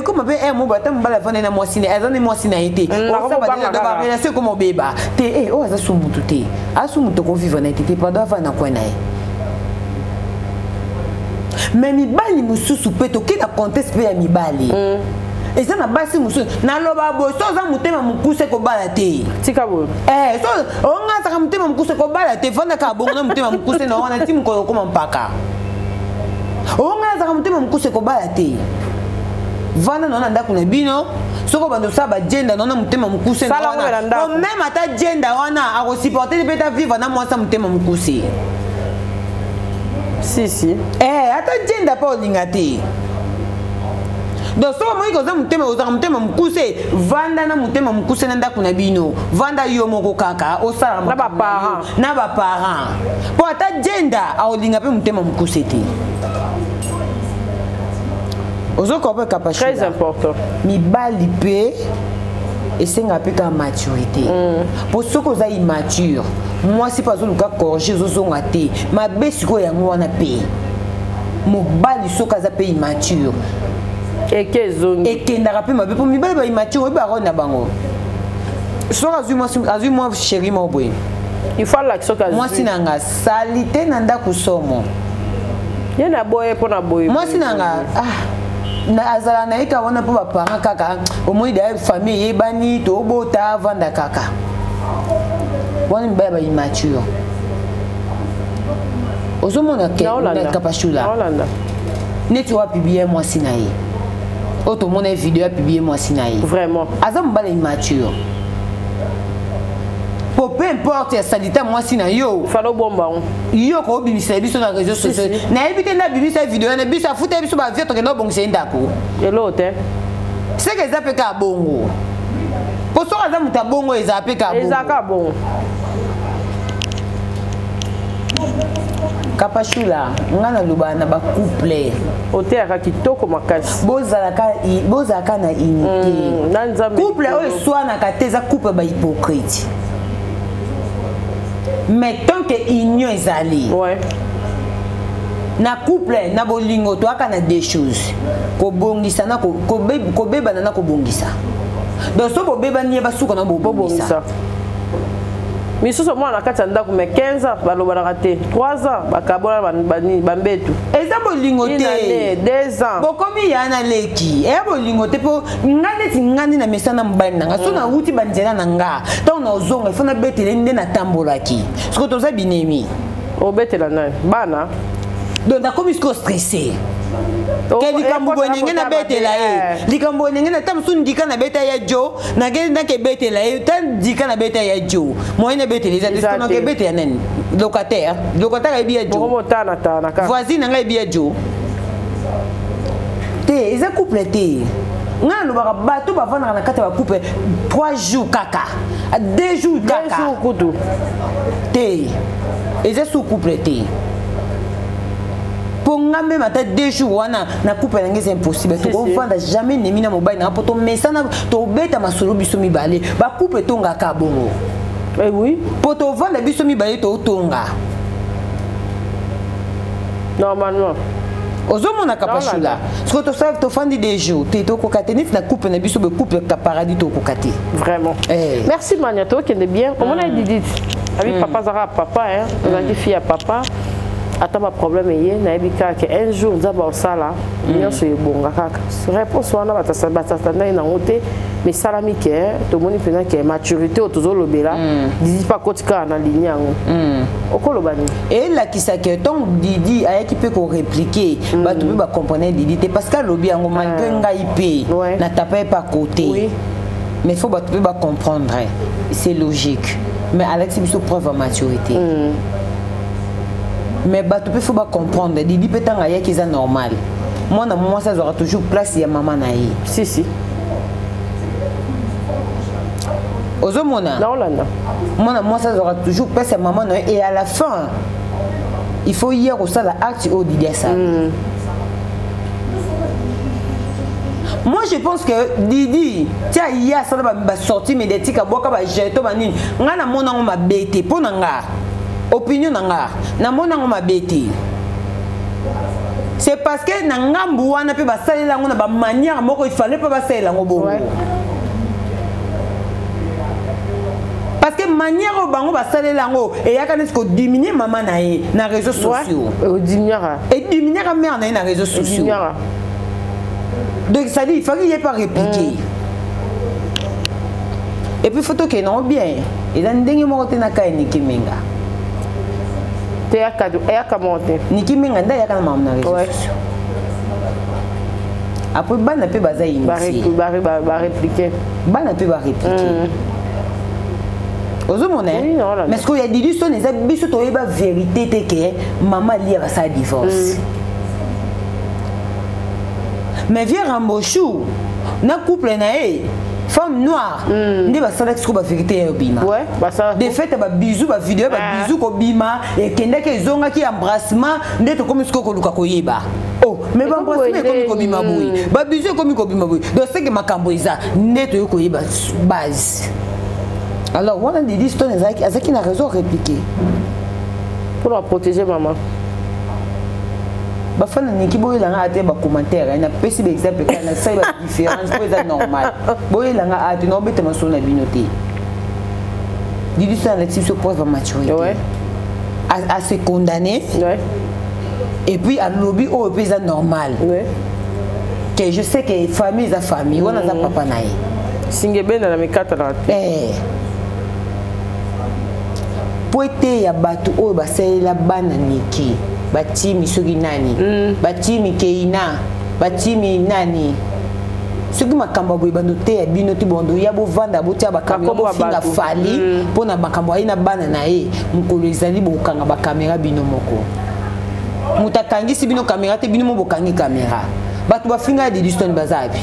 comme be mo bata mbala vana na mwasi ne azane mwasi na été o sa ba de ba relation comme beba te o aza sumutu te asumutu ko vivre na été pas doit vana kwa nae mais mibali mususu pe to kina conteste pe ya mibali eza na basi musu na loba bo so za mutema mukuse ko bala te tika bo so onga saka mutema mukuse ko bala te fanda ka bongo na mutema mukuse na wana timu ko koma mpaka onga saka mutema mukuse ko bala te vana nona ndako na bino soko bando sa ba gender nona mutema mukuse na wana o même ata gender wana ako supporter pe ta vivre na mwasa mutema mukuse si ata gender pa olinga te donc so moi ko za mutema mukuse vanda na mutema mukuse na ndako na bino vanda yo moko kaka osala na ba parents po ata gender aolinga pe mutema mukuse te ozoko pe capacité très important mibali pe esenga pe ka maturité po soko za immature moi si pas oluka corriger zozonga te mabe siko yango wana pe mobali soka za pe immature ekendaka mpe mabe mpo mibali ba immature oyebi arona bango soki azwi mwa chéri mo boye mwasi nanga salite na ndako somo mwasi nanga azala na ye ka wana mpo baparent kaka omoi da famille eyebani tobota avanda kaka wana mibali ba immature ozomona kapashula neti wapibie mwasi na ye oyo tomona video apibie mwasi na ye aza mobala immature po peu importe ya salita mwasi na yo yo koobimisa biso na réseau social nayebi te nabimisa video na biso afuta biso bavie tokenda obongisa ye ndako seke eza mpe ka bongo po soki aza moto abongo eza mpe ka bongo kapashula nga naloba na bacouple oteyaka kitoko makasi bozalaka na unité couple oyo eswanaka te eza couple bahypocrite mais tant que union ezali na couple na bolingo toyaka na deux choses kobongisa na kobebana na kobongisa donc so bobebani ye basuka na bobongisa misusu mwana kati ya ndako me 15 ans balobaka te 3 ans bakabola bambetu eza bolingo te 2 ans bokomi ya na leki eya bolingo te mpo nga neti ngandi na mesana mobali nanga so nauti banzela na nga ntango naozonga ifo nabetele nde natambolaki soki toza binemi obetela nani bana donc nakomi siko stressé ke likambo boye ndenge nabetela ye likambo ndenge na ta mosusu ndika nabeta ya jo nakendaki ebetela ye ta ndika nabeta ya jo moye nabetela eza testonaka ebetela nani locataire ayebi ya jo voisine nanga ayebi ya jo te eza couple te nga nalobaka bato bavandaka na kati ya bacouple 3 jours kaka 2 jours kaka te eza sous couple te pour nga même ata 2 jours wana na couple nange c'est impossible to vanda jamais nemi na mobile na poto mesana to beta masolo biso mibale ba couple tonga ka bongo oui poto vanda biso mibale to tonga normalement ozomona kapashula ce que to savent to fandi des jours te to kokatenit na couple na biso be couple ka paradis to kokate vraiment merci Magnato qui est bien comment on a dit avec papa zara papa hein on a dit fille à papa attends ma problème est nayebi kaka un jour nzaba osala nyonso ebonga kaka réponse wana batatanda na ngote mais salami ke tomoni pena ke maturité otozolobela didi pas kotika na ligne yango okoloba ni et la kisake ton didi ayaki pe ko répliquer bato pe ba comprendre didi te parce que lobi yango malgré ngai pe na taper pas côté mais faut bato pe ba comprendre c'est logique mais Alex biso preuve de maturité mais bato pe faut pas comprendre didi pe tanga yaki za normal moi ça aura toujours place ya maman na ye si ozomona moi ça aura toujours place ya maman na ye et à la fin il faut hier au sala acte au didi ça moi je pense que Didi tia hier ça va sortir médiatique à boka ba jeto banini nga na mona ngoma bete pona nga opinion nanga na mona ngoma bete c'est parce que na ngambu wana pe ba salela ngona ba manière moko il fallait pas ba salela ngobongo parce que manière au bango ba salela ngo et yaka nesko diminuer maman na ye na réseaux sociaux et diminuer mère na ye na réseaux sociaux donc ça dit il faut qu'il n'y ait pas répliqué et puis photo que non bien et là ndenge moko te na kai Niki Menga te yaka monter Niki Menga nda yaka na maman na réseaux sociaux après bana pe baza initié ba répliquer bana pe ba répliquer ozomona mais ce qu'il y a dit son les biso to yeba vérité te que maman lire sa divorce mais vieux Rambochou na couple na femme noire ndi ba sala ko ba vérité ya bima de fait ba bisou ba vidéo ba bisou ko bima et kende ke zonga ki embrassement ndeto comme ce ko luka ko yeba oh mais ba embrassement comme ko bima boui ba bisou comme ko bima boui donc c'est que makambo iza ndeto yo ko yeba base alors on a dit l'histoire Azaki n'a raison de répliquer pour la protéger maman bafana niki boyelanga ate ba commentaire na pesi ba exemple kana sai ba différence pour ça normal boyelanga ate no bete maso na binoté Didison la type se pose à maturité à se condamner et puis à lobby au pays normal que je sais que famille za famille on a za papa nae singebe na mikata poete ya batu o ba sela bana niki batimi soki nani batimi keina batimi nani soki makambo boy bando te ya bino ti bondo ya bo vanda botia bakamera bo finga fali pona makambo aina bana na ye mukolo ezali bokanga bakamera bino moko mutakangisi bino kamera te bino mo bokangi kamera batu bafinga di Didison bazabi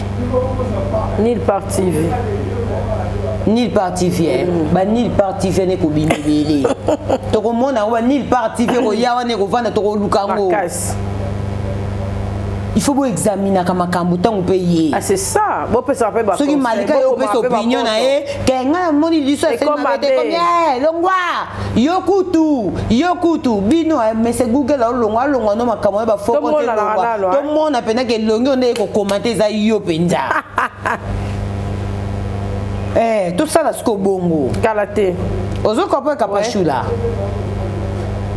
Nil Parti TV Nil Parti TV ba Nil Parti TV ne ko binibele to ko mona wa Nil Parti TV ko yawa ne ko vanda to ko lukango il faut vous examiner comme makambo tango payer. Ah c'est ça. Bon peut ça faire ba. Ceux qui malika yo peut opinion na e que nga moni liso c'est comme longwa yokutu bino mais c'est Google la longwa no makambo ba foko te longwa. Tout le monde appena que longwa ne ko commenter za yo penza. Tout ça là ce ko bongo. Kalaté. Ozo ko pa kapachula.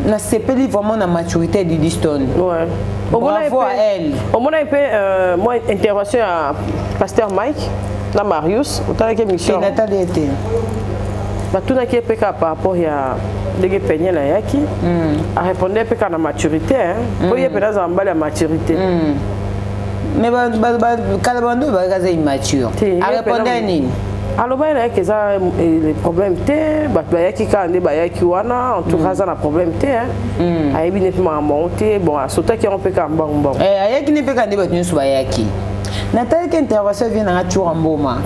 Na sepeli vraiment la maturité de Didison. Ouais. Bravo à elle. Au moins un peu moi intervention à Pasteur Mike, la Marius, autant que mission. Nathalie était. Bah tout n'a qui est par rapport à des peignes là yaki. A répondre peu à la maturité hein. Pour y être dans la maturité. Mais Kalabando va être immature. A répondre nini? Alors bah là que ça les problèmes té bah yaki quand des bah yaki wana en tout cas ça na problème té hein. A bien nettement monter bon à sauter qui on peut quand bon. Yaki ne peut quand des bah tu sois yaki. Nathalie qui intervention vient na toujours en boma.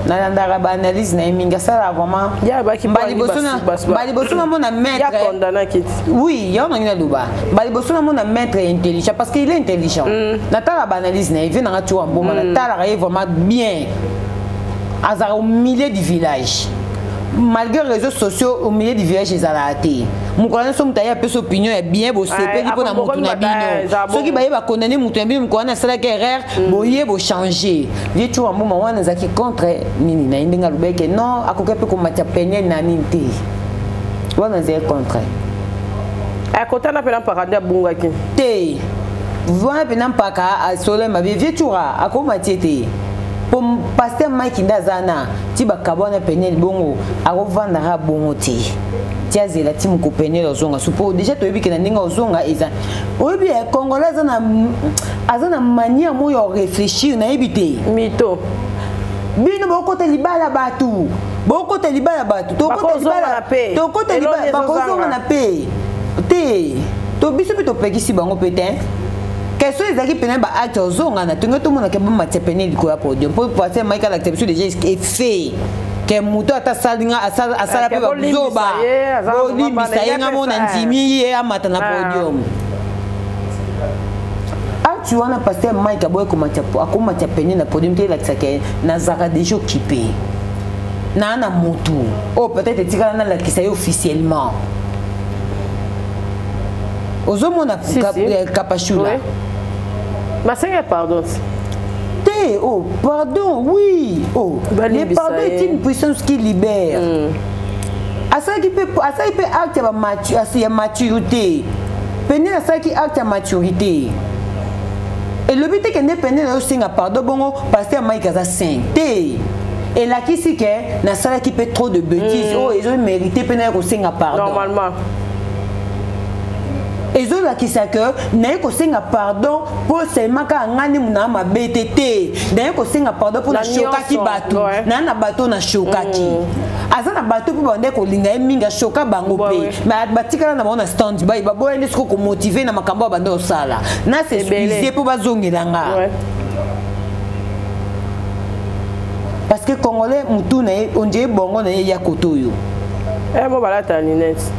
Na ndara ba analyse na minga ça vraiment. Ya ba ki bali bosuna mon maître. Ya condamné kit. Oui, ya on a luba. Bali bosuna mon maître intelligent parce qu'il est intelligent. Nathalie ba analyse na vient na toujours en boma. Nathalie est vraiment bien. Au milieu du village. Malgré les réseaux sociaux, au milieu du village, ils ont raté. Mon collègue, son opinion est bien bossé. Il faut ceux qui va condamner mon tournabino, mon collègue, c'est la guerre, boyer, vous changer. Il y a un moment où on a qui contre Nini, na indenga non, à côté peut combattre peine na ninte. On a zéro contre. À côté, on a pas parade bunga qui. Té. Vous avez pas parade à soleil ma vie. Vieux toura, à quoi t'étais? Pour pasteur Mike Ndazana, tiba kabona penel bongo, a revendre bongo ti. Tiaze la timu ko penel ozonga. Supo déjà to yebi ke na ndinga ozonga eza. Oyebi e Congolais azana manière mo yo réfléchir na yebité. Mito. Bino boko te libala batu. Boko te libala batu. To ko te libala pe. To ko te libala ba ko zonga na pe. Te. To biso to pekisi bango pete. Qu'est-ce que les équipes n'ont acte aux ongles na tout le monde qui va matcher peine du quoi podium pour passer Michael l'activité déjà est fait que muto ata salinga asala pe ba zoba boni bisayenga mon antimi et amata na podium tu wana passer Michael boy comment matcher peine na podium te la tsake na zaka déjà occupé na mutu oh peut-être tika na la kisayo officiellement ozomona kapachula. Ma sœur pardon. Oh pardon oui. Oh le pardon est une puissance qui libère. À ça qui peut acte à maturité. Peine à ça qui acte à maturité. Et le but est que ne peine là aussi à pardon bon pasteur Mike Aza saint. Et là qui c'est que na ça qui fait trop de bêtises. Oh ils ont mérité peine aussi à pardon. Normalement. Et zo la qui ça que n'a ko senga pardon pour seulement ka ngani muna ma BTT n'a ko senga pardon pour na shokaki bato na bato na shokaki azana bato pour bande ko linga minga shoka bango pe mais batika na bona stand by ba boye ndiko ko motiver na makambo bando sala na c'est excusé pour bazongelanga parce que Congolais mutu na on dit bongo na ya kotoyo mo balata ninette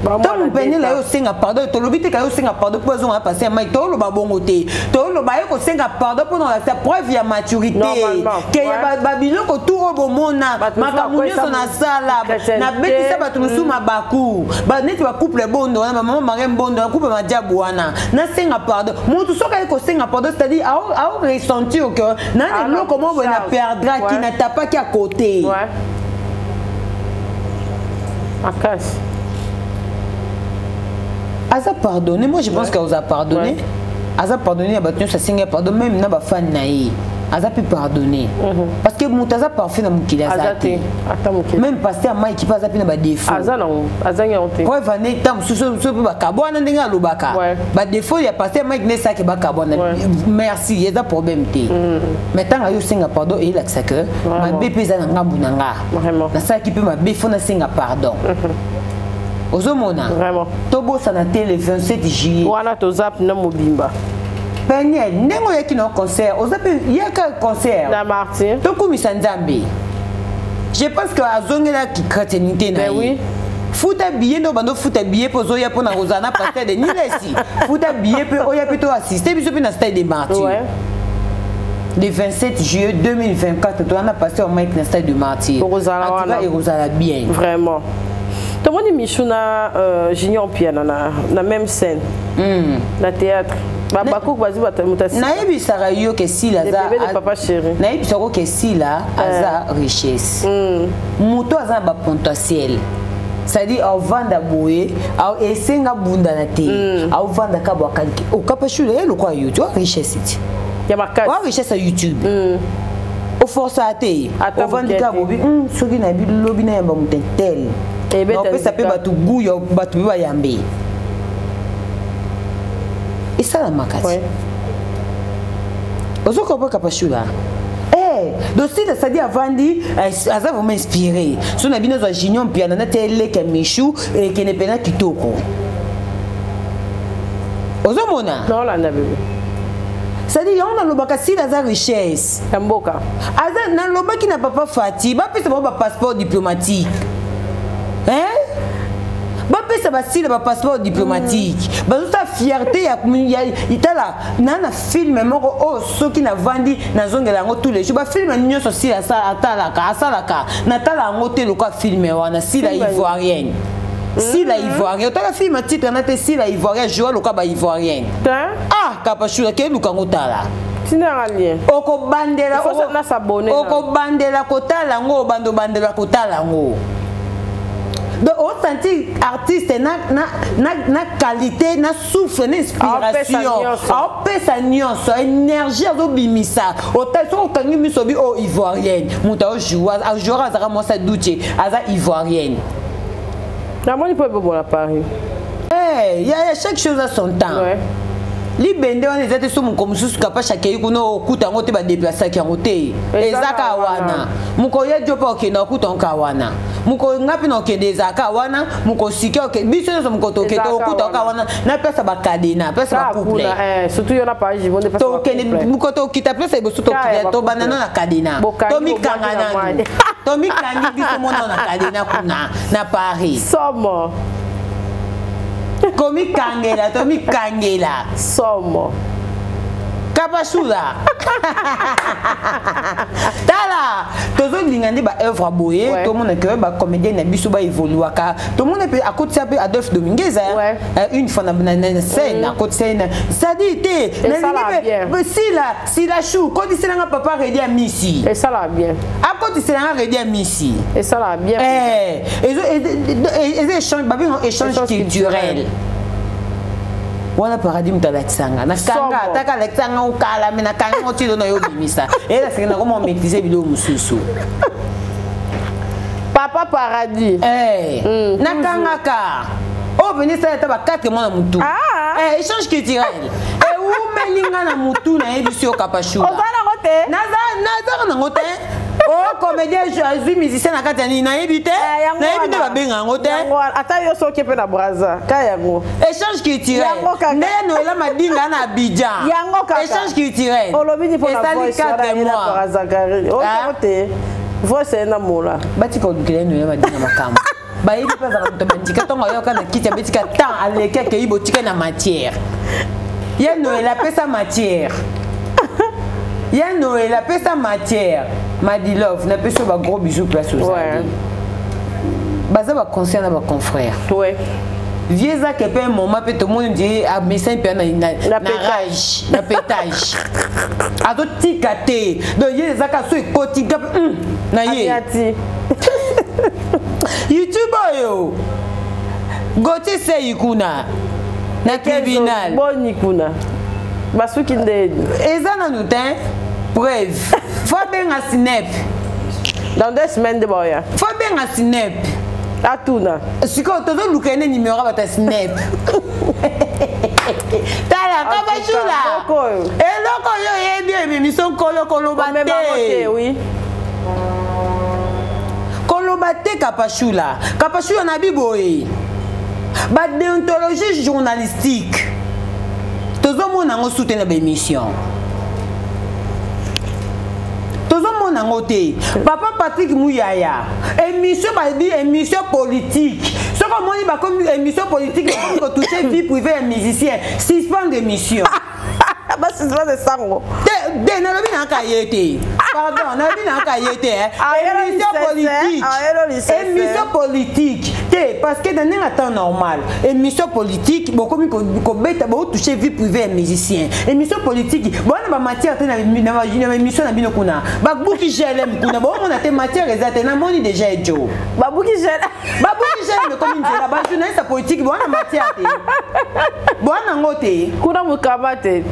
tant peine là yo senga pardon to lobite ka yo senga pardon pour zo passer mai to lo ba bongo te to lo ba yo ko senga pardon pour la preuve ya maturité que ya ba biloko tout au mona makamunyo na sala na betisa batu musuma baku ba neti ba couple bondo na maman mari bondo na couple majabu wana na senga pardon mutu soka ko senga pardon c'est-à-dire a ressentir que na le comment on a perdra qui n'a pas qui à côté Akash. Aza pardonné, moi je pense qu'Aza pardonné. Aza pardonné, abattu sa singa pardon même na ba fan naï. Aza peut pardonner. Parce que Moutaza parfait na mukila zate. Même pasteur Mike qui passe na ba défaut. Aza non, aza nyote. Pour vaner tam so ba kabona ndinga lobaka. Ba défaut ya pasteur Mike ne sa ke ba kabona. Merci, il y a des problèmes té. Maintenant ayo singa pardon et là que ma bébé za na ngambu na nga. Vraiment. Na sa qui peut ma bébé na singa pardon. Ozomona. Vraiment. Tobo sanate le 27 juillet. Wana to zap na mobimba. Peniel, nengo yaki no concert. Ozape yaka concert. Na Martin. Toku misanzambe. Je pense que azongela ki chrétienté na. Ben oui. Futa billet no bando futa billet pozo ya pona Rosana pasteur de Nilesi. Futa billet pe oya plutôt assister biso pe na stade de Martyrs. Ouais. Le 27 juillet 2024, on a passé au Mike na stade de Martyrs. Rosana en tout cas, Rosana bien. Vraiment. Tout le monde Michouna Junior piano na même scène. Na théâtre. Babako bazi batamutasi. Naebi sarayo que si la za. Bébé de papa chéri. Naebi sako que si la aza richesse. Muto aza ba potentiel. C'est-à-dire au vanda boye, au esenga bunda na te, au vanda kabwa kalki. Au kapachule le quoi YouTube richesse it. Ya makasi. Wa richesse à YouTube. Au force à te. Au vanda kabobi, soki na bi lobi na yamba mutentel. On peut s'appeler batu gouyo batu biwa yambe. Et ça la makati. Ozo ko pas kapachula. Donc si ça dit avant dit ça va m'inspirer. So na bino za junior piano na tele ke michou et ke ne pena kitoko. Ozo mona. Non la na bébé. Ça dit on a lobaka si la richesse. Mboka. Aza na lobaki na papa Fati, ba pesa ba passeport diplomatique. Ba pesa ba si ba passeport diplomatique. Ba ta fierté ya itala na film moko o soki na vandi na zongela ngo tous les jours. Ba film nyonso si la sa atalaka asalaka na tala ngo te lo ka film wana si la ivoirienne. Si la ivoirienne, tu as film titre na te si la ivoirienne joue lo ka ba ivoirienne. Ah kapachula ke lu ka ngotala. Tinaralien. Oko bandela na s'abonner. Oko bandela kotala ngo bando bandela kotala ngo. Donc on sentit artiste na qualité na souffle na inspiration on peut sa nuance énergie zo bimisa o ta so kangi misobi o ivoirienne muta o joua azara mo sa douche aza ivoirienne na moni peut bon à Paris il y a chaque chose à son temps libende wana ezate so muko mususu kapa chakei kuno okuta ngote ba déplacer ki ngote ezaka wana muko ye jopa okenda okuta onka wana muko ngapi no kende ezaka wana muko sike ok biso so muko toketo okuta onka wana na pesa ba kadena pesa ba couple surtout yona page bonde pesa to kende muko to kita pesa iboso to kita to banana na kadena to mikangana to mikangi biso mona na kadena kuna na Paris somo Komi kangela, Tomi kangela. Somo. Kapasula. Tala. Tozo lingandi ba œuvre boye, tout le monde que ba comédien na biso ba évoluer ka. Tout le monde peut à côté ça peut Adolphe Dominguez une fois na scène à côté scène. Ça dit si la chou quand il s'est papa ready à Missy. Et ça là bien. À côté c'est ready à Missy. Et ça là bien. Et échange ba échange culturel. Wala paradigme talaxanga na kanga taka lexanga ukala mina kanga otilo no yobimisa ela sekena comment maîtriser bilo mususu papa paradis na kanga ka o venir ça ta ba 4 mois na mutu échange culturel e u melinga na mutu na ebisi o kapashula ozana ngote na ngote oh comédien Jésus musicien na katani na ebité na ebité ba benga ngote ata yo so kepe na braza kayango échange culturel ndeno ela madinga na Abidjan échange culturel olobini pour la voix na braza kari ote voix na mola bati ko dukele no ela madinga makamba ba yi pas za to bandika to ngoyo kana kiti abetika temps aleke ke ibotika na matière ya Noël appelle ça matière ya Noël appelle ça matière Madi Love na peso ba gros bisous place aux amis baza ba concerne ba confrère ouais vieux ça que peut un moment peut tout le monde dit à médecin pe na rage na pétage ato tikate donc yé ça ka so ekoti na yé YouTube yo Gote se yikuna na tribunal bon yikuna basuki ndeni eza na nutin preuve faut bien à snap dans 2 semaines de boya faut bien à snap atuna siko tozo lukene numéro ba ta snap tala kabashula eloko yo yebi émission kolo kolo bate oui kolo bate kapashula kapashula na biboye ba déontologie journalistique tozo mona ngo soutenir ba émission na ngote papa Patrick Mouyaya émission ba dit émission politique ce comme on dit ba comme émission politique ko toucher vie privée des musiciens suspend d'émission ba suspend de sango de na lobi na kayete pardon na lobi na kayete émission politique te parce que dans un temps normal émission politique beaucoup ko beta ba toucher vie privée des musiciens émission politique bon na ba matière na émission na bino kuna ba buki gelem kuna bon on a te matière exacte na moni déjà ejo ba buki gelem comme une la ba journaliste politique bon na matière te bon na ngote kuna mukamate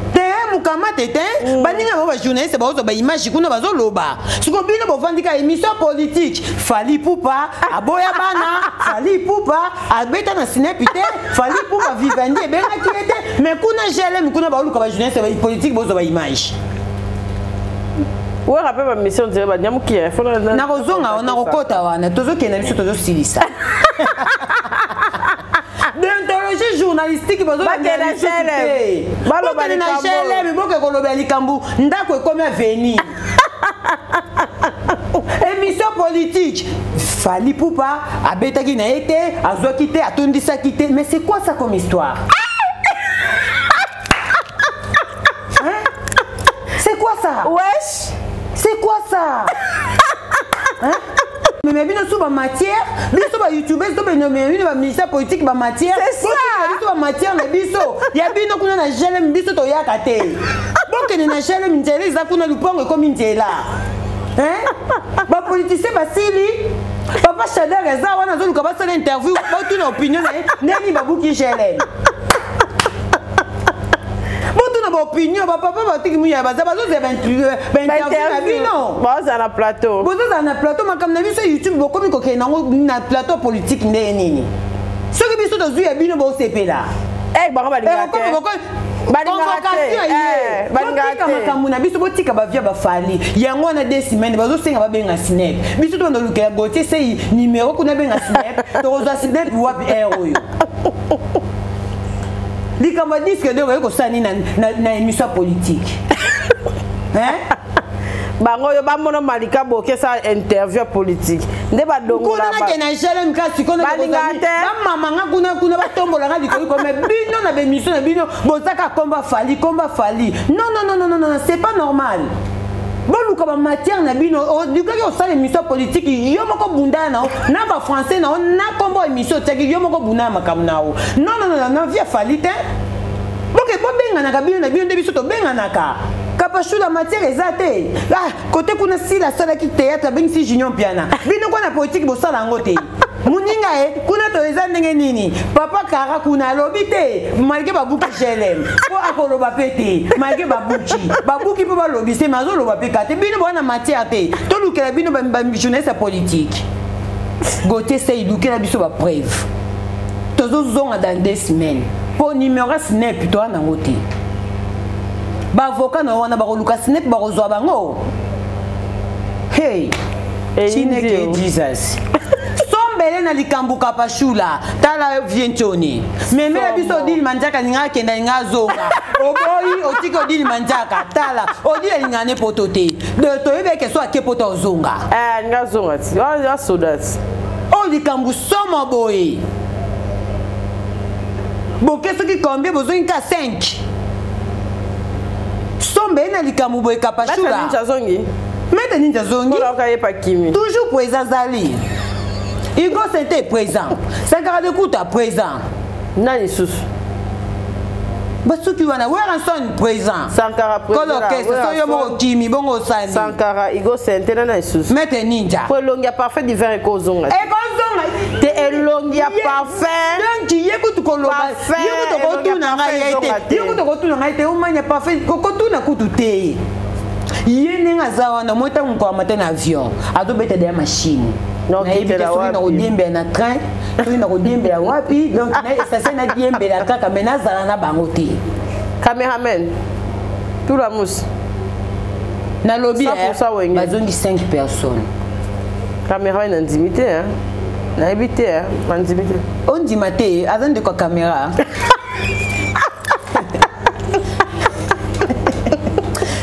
mukamate te baninga ba journaliste ba zo ba image kuna ba zo loba siko bino bo vandika émission politique Fali Poupa aboya bana Fali Poupa abeta na sinepite Fali Poupa vivandi benga kiete mais kuna gelem kuna ba luka ba journaliste ba politique bo zo ba image ouais rappelle ma mission dire ba nyamuki na kozonga ona kokota wana tozo kena biso tozo silisa déontologie journalistique bazo na GLM boke koloba likambu ndako ekomi avenir émission politique Fali Poupa abetaki na été azwaki te atondisaki te mais c'est quoi ça comme histoire c'est quoi ça wesh c'est quoi ça mais bino sous ba matière biso ba youtubeur to bino bino ba ministère politique ba matière c'est ça biso ba matière na biso ya bino kuna na gelem biso to yaka te donc ni na gelem njele za kuna lupongo comme njela ba politicien ba sili papa Shader eza wana zo luka ba sala interview ba tuna opinion na neni ba buki gelem opinion papa Patrick Mouyaya baza bazo ze 28 na bino baza na plateau makam na biso YouTube bokomi ko ke na plateau politique nini soki biso to zuya bino bo sepela banga balingate balingate makambu na biso botika ba via ba Fali yango na 2 semaines bazo senga ba benga snap biso to ndoluka Gauthier sei numéro kuna benga snap to za snap wapi oyo likamba disque de ko sani na émission politique bango yo ba mono malika boke sa interview politique nde ba dongo na ba kuna na jelem ka sikona ko ba mama nga kuna ba tombola nga likoli ko mais bino na be émission na bino bozaka combat Fali non c'est pas normal bon luka ba matière na bino du ka ko sala émission politique yo moko bunda na ba français na kombo émission teki yo moko bunda makam na non via Fali te boke bo benga na kabino na bino de biso to benga naka kapashula matière ezate côté kuna si la sala ki théâtre ben si junior piana bino kwa na politique bo sala ngote muninga kuna to eza ndenge nini papa kara kuna lobite malgré babuki GLM ko akoloba pete malgré babuki po ba lobise mazo loba pekate bino bona matière te to lukela bino ba journaliste politique Gauthier sey lukela biso ba preuve tozo zonga dans 2 semaines pour numéro snap to na ngote ba avocat na wana ba koluka snap ba kozwa bango hey Chineke Jesus sombele na likambu kapashula tala vientoni meme la biso dili manjaka ninga kenda ninga zonga oboyi otiko dili manjaka tala odile lingane potote de to yebe ke so akepoto zonga ninga zonga ti ya sodat likambu somo boye boke soki combien besoin ka 5 sombe na likambu boye kapashula mete ninja zongi toujours présent zali Igo c'était présent Sankara de Kouta présent nani sous Basuki wana Weranson présent Sankara présent l'orchestre soyo mo kimi bongo sani Sankara Igo c'était nani sous mete ninja pour longia parfait divers kozonga te elongia parfait donc yekutu koloba yekutu kotuna ngaite yekutu kotuna ngaite umanya parfait kokotuna kutu te yene ngazawa na mota ngwa matena avion adobeta de machine non qui la wapi na odembe na train tu na odembe la wapi donc na station na diembe la kaka menazala na bango te cameraman tout la mousse na lobby bazongi 5 personnes caméra ina intimité hein na habité hein intimité on dit maté azande kwa caméra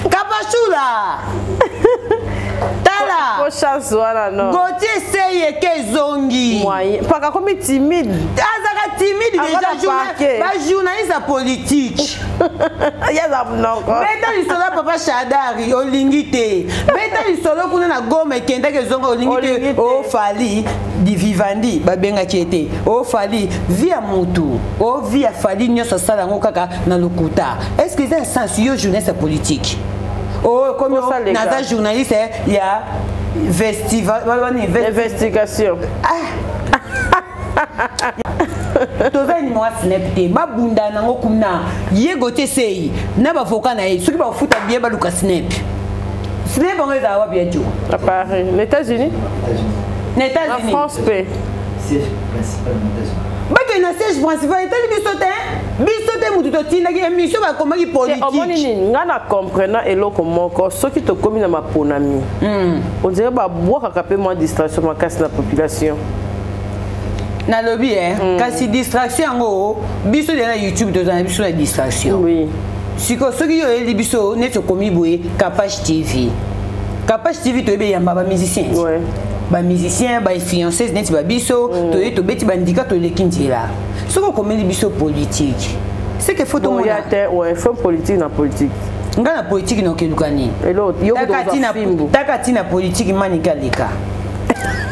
kapashula tala chance wana non Gauthier seye ke zongi moyen paka comme timide azaka timide déjà ba journaliste politique yaza non beta lisolo papa Shadari olingite beta lisolo kuna na goma kenda ke zonga olingite o fali di vivandi ba benga kiete o fali via mutu o via fali nyoso sala ngo kaka na lokuta est-ce que c'est un sens yo journaliste politique oh comme naza journaliste il y a festival investigation toza ni moi snap te babunda nango kuna yego te sei na bavoka na ye soki ba futa bien baluka snap snap on eza wapi ejo à Paris les États-Unis en France pe siège principal aux États-Unis bake na siège principal etali biso te mutu totindaki émission bakomaki politique omoni nini nga na comprenant eloko moko soki tokomi na maponami on dirait babwakaka mpe mwa distraction makasi na population nalobi kasi distraction yango biso de na YouTube tozana biso na distraction siko soki yo oyeli biso neti okomi boye Kapage TV toyebe yamba bamusicien bamusicien bainfluenceuse neti babiso toye tobeti bandika toleki nzela soki okomeli biso politique c'est que faut tomona faut politique na politique nga na politique na okeluka nini taka tina politique manika leka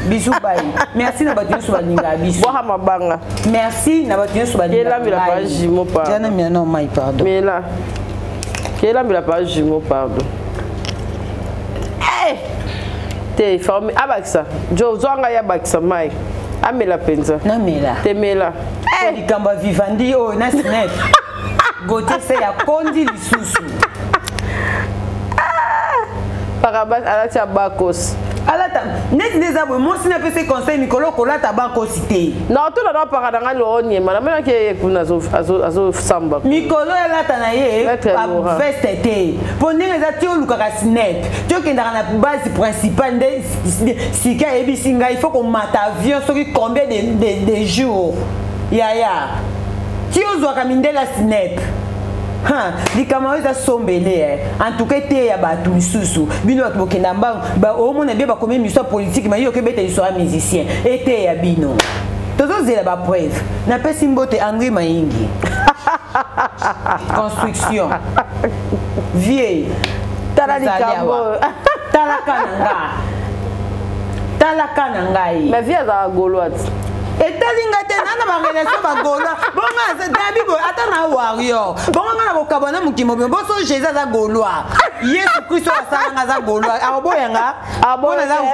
bisou bye merci na bato nyonso balinga biso boha mabanga merci na bato nyonso balinga la page jumeau pardon jana mina non mai pardon mais là la page jumeau pardon te formé abaksa jo zonga ya baksa mai amela penza na mela temela likamba vivandi o na snap Gauthier se ya kondi lisusu parabas alati bakos alata net des abos mon sina pe se conseil mikolo kolata bakos te non to na parada nga lo onyema na mena ke kuna azo samba mikolo alata na ye veste te pondenge za tio lukaka snap tio kendaka na base principale nde sika ebisi ngai il faut qu'on mata avion soki combien de jours ya tio zwaka mindela snap likambo eza sombele en tout cas te ya bato misusu bino bato bokenda mbango omona bie bakomi émission politique ma yo okebeta liso ya musicien ete ya bino tozozela bapreuve napesi mbote André Maingi construction vieille tala likambo talaka na ngai ma vie azala gauloise etalinga te nana barelation bagola bonga dabibo ata na warrior bonga nga na kokabana mokimo bino boso jésus aza gaulois yesu kristo asalanga aza gaulois aboyanga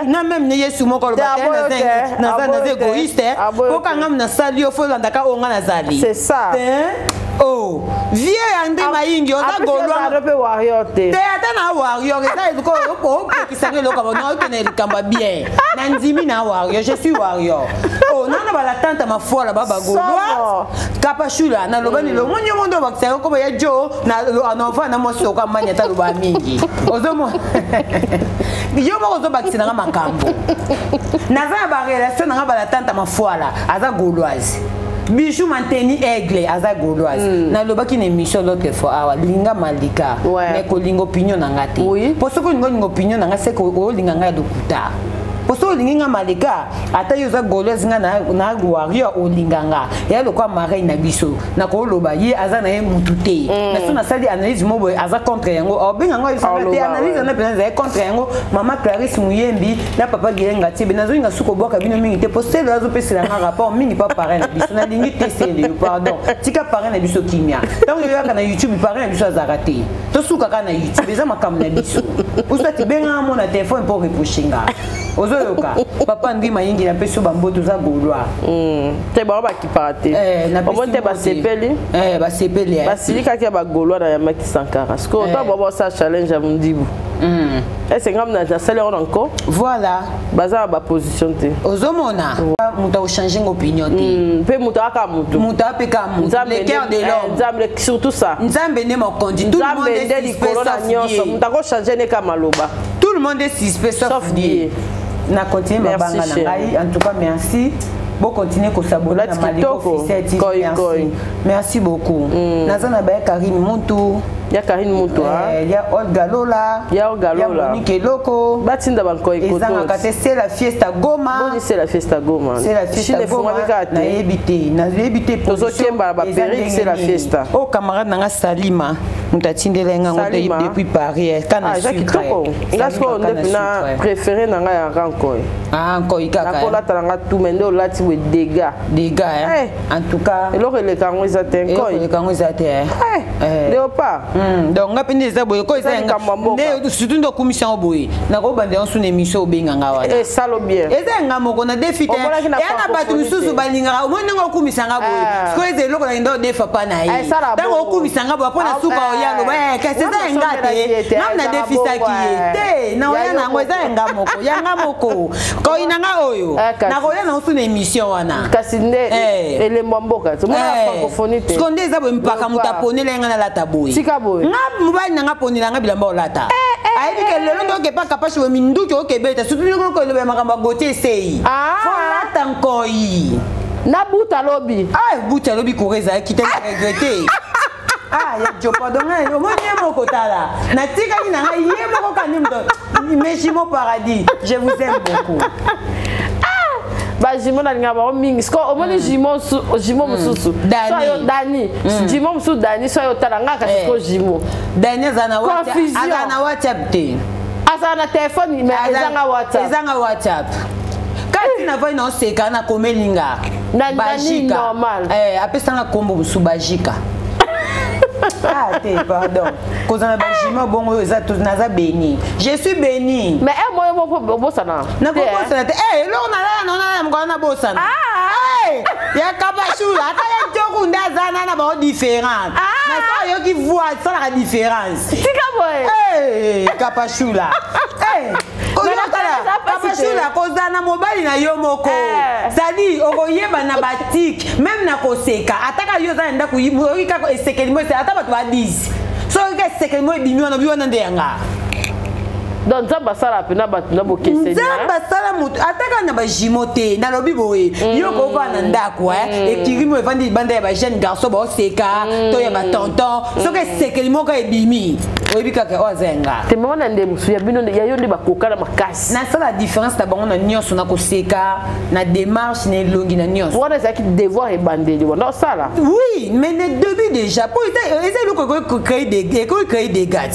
na même ne yesu moko aloba te naza égoïste kokanga nasali yo fo olandaka oyo nga nazali c'est ça oh vie André Maingi oza gaulois te ata na warrior eza eloko okokisanga eloko bona okende likambo bien na ndimi na warrior je suis warrior oh nana bala tante mafola baba gaulois kapashula na lobani lo monyo mondo bakisa ko ya jo na ova na moso ka manya ta loba mingi ozomo yo mo ozo bakisa na makambo naza ba relation na bala tante mafola aza gauloise Bijou Manteni Aigle aza gauloise na lobaki na émission l'autre fois awa linga malika mais ko lingo opinion na ngate pour ce que lingo opinion na ngase ko linga nga dokuta pour ce que linga malika ata yo za gauloise nga na warrior olinganga ya lokwa marraine na biso na ko loba ye aza na ye mutu te na so na sali analyse mo boy aza contre yango o benga ngo isa te analyse na penza contre yango mama Clarisse Muyembi na papa Gilenga tibe nazo nga suko boka bino mingi te poster azo pesela nga rapport mingi pa parrain na biso na lingi te c'est pardon tika parrain na biso kimia donc yo ya na YouTube parrain na biso azaka te to suka ka na YouTube eza makam na biso usati benga mo na téléphone pour reprocher ozoyoka papa ndi mayingi na peso bamboto za golwa te ba ki parate omonte ba sepeli ba sepeli basilika ki ba golwa na Yamaki Sankara sko to bobo sa challenge ya mundibu est-ce ngam na salaire encore voilà baza ba position te ozomona muta o changer opinion te pe muta aka muta apeka le cœur de l'homme nzambe surtout ça nzambe ne mokondi tout le monde est suspect sauf muta ko changer ne ka maloba tout le monde est suspect sauf Dieu na continuer ma banga na ngai en tout cas merci bon continuer ko s'abonner na Maliko officiel merci beaucoup nazana ba Karim Muntu ya Karim Muntu ya Olga Lola ya Monique Loko batinda banko ikoto ezanga kate c'est la fiesta Goma bon c'est la fiesta Goma na ebité na ebité pour kemba ba péri c'est la fiesta oh camarade nanga Salima mutatindela nga ngote depuis Paris kana sucre ngasko ndepi na préféré nanga ya ranko encore ikaka na kola talanga tout mende olati we dégâts en tout cas eloko le kango ezate léopard donc ngapende za boye ko ezanga nde surtout ndo commission boye na ko bande on sune émission obenga ngawa et salo bien ezanga moko na défi te ya na batu misusu balinga mo ndenge okumisa nga boye ko eze eloko na ndo defa pa na ye ntango okumisa nga boye pona suka oyalo ba ke c'est ngate nam na défi saki te na oya na ngo ezanga moko yanga moko ko inanga oyo na ko ya na sune émission wana kasi nde ele mwamboka to mona francophonie te skonde za boye mpaka mutapone lenga na lata boye tika boye nga mubali nanga ponela nga bilamba olata ayebi ke lelo ndo ke pa kapashi we minduki okebeta surtout lelo ko lobe makamba gote sei folata nkoi na buta lobi buta lobi koreza kite regretter ya jopa donga yo moni moko tala na tika ni nanga ye moko kanimdo meshimo paradis je vous aime beaucoup ba jimo na linga ba mingi sko omoni jimo mususu so Dani jimo mususu Dani so yo talanga ka sko jimo Dani zana WhatsApp te azana téléphone mais ezanga WhatsApp kasi na vai na oseka na komelinga bajika normal apesanga kombo musu bajika pardon. Cause on a bâtiment bon naza béni. Je suis béni. Mais moi bosana. Na bosana. Là on a bosana. Ya kabashula, ata ya ntoku ndazana na ba différent. Mais ça yo qui voit ça la différence. Tika boy. Kapashula. Kapashula kozana mobali na yo moko. Sadi okoyeba na batik, même na koseka. Ataka yo za nda kuyiboka ko esekelimo se ata batu ba 10. So ke esekelimo bimi wana bi wana ndenga. Donc ça basala pena batu na bokese. Ça basala mutu ataka na ba jimote na lobi boye. Yo ko va na ndako et kirimo evandi banda ya ba jeune garçon ba seka to ya ba tonton. So ke esekelimo ka ebimi. Oyebika ke ozenga. Te mona nde musu ya bino ya yo nde bakoka na makasi. Na ça la différence ta bango na nyonso na koseka na démarche na longi na nyonso. Wana za ki devoir e bandeli wana sala. Oui, mais le début déjà pour créer des gars.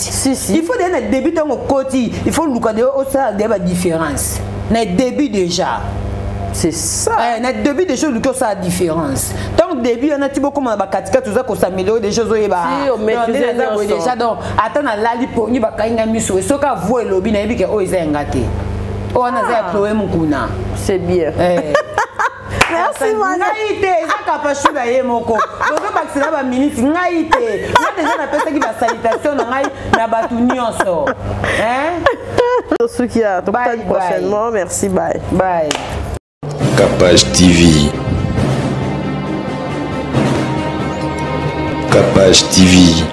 Il faut donner le début dans le côté, il faut le cadre au ça des différence. Le début déjà. C'est ça. Le début des choses que ça a différence. Donc début on a petit peu comme ba katika tout ça ko s'améliorer des choses oyeba. Si on maîtrise déjà donc attends la lipo ni ba kainga miso so ka voe lobi na yebike o izenga te. O na za problème kuna. C'est bien. Merci Ngaïté, ça kapashula ye moko. Dozo bakisela ba minutes Ngaïté. Na déjà na pesa ki ba salutation na ngai na batu nyonso. Sukia, to prochainement. Merci, bye. Bye. Capage TV. Capage TV.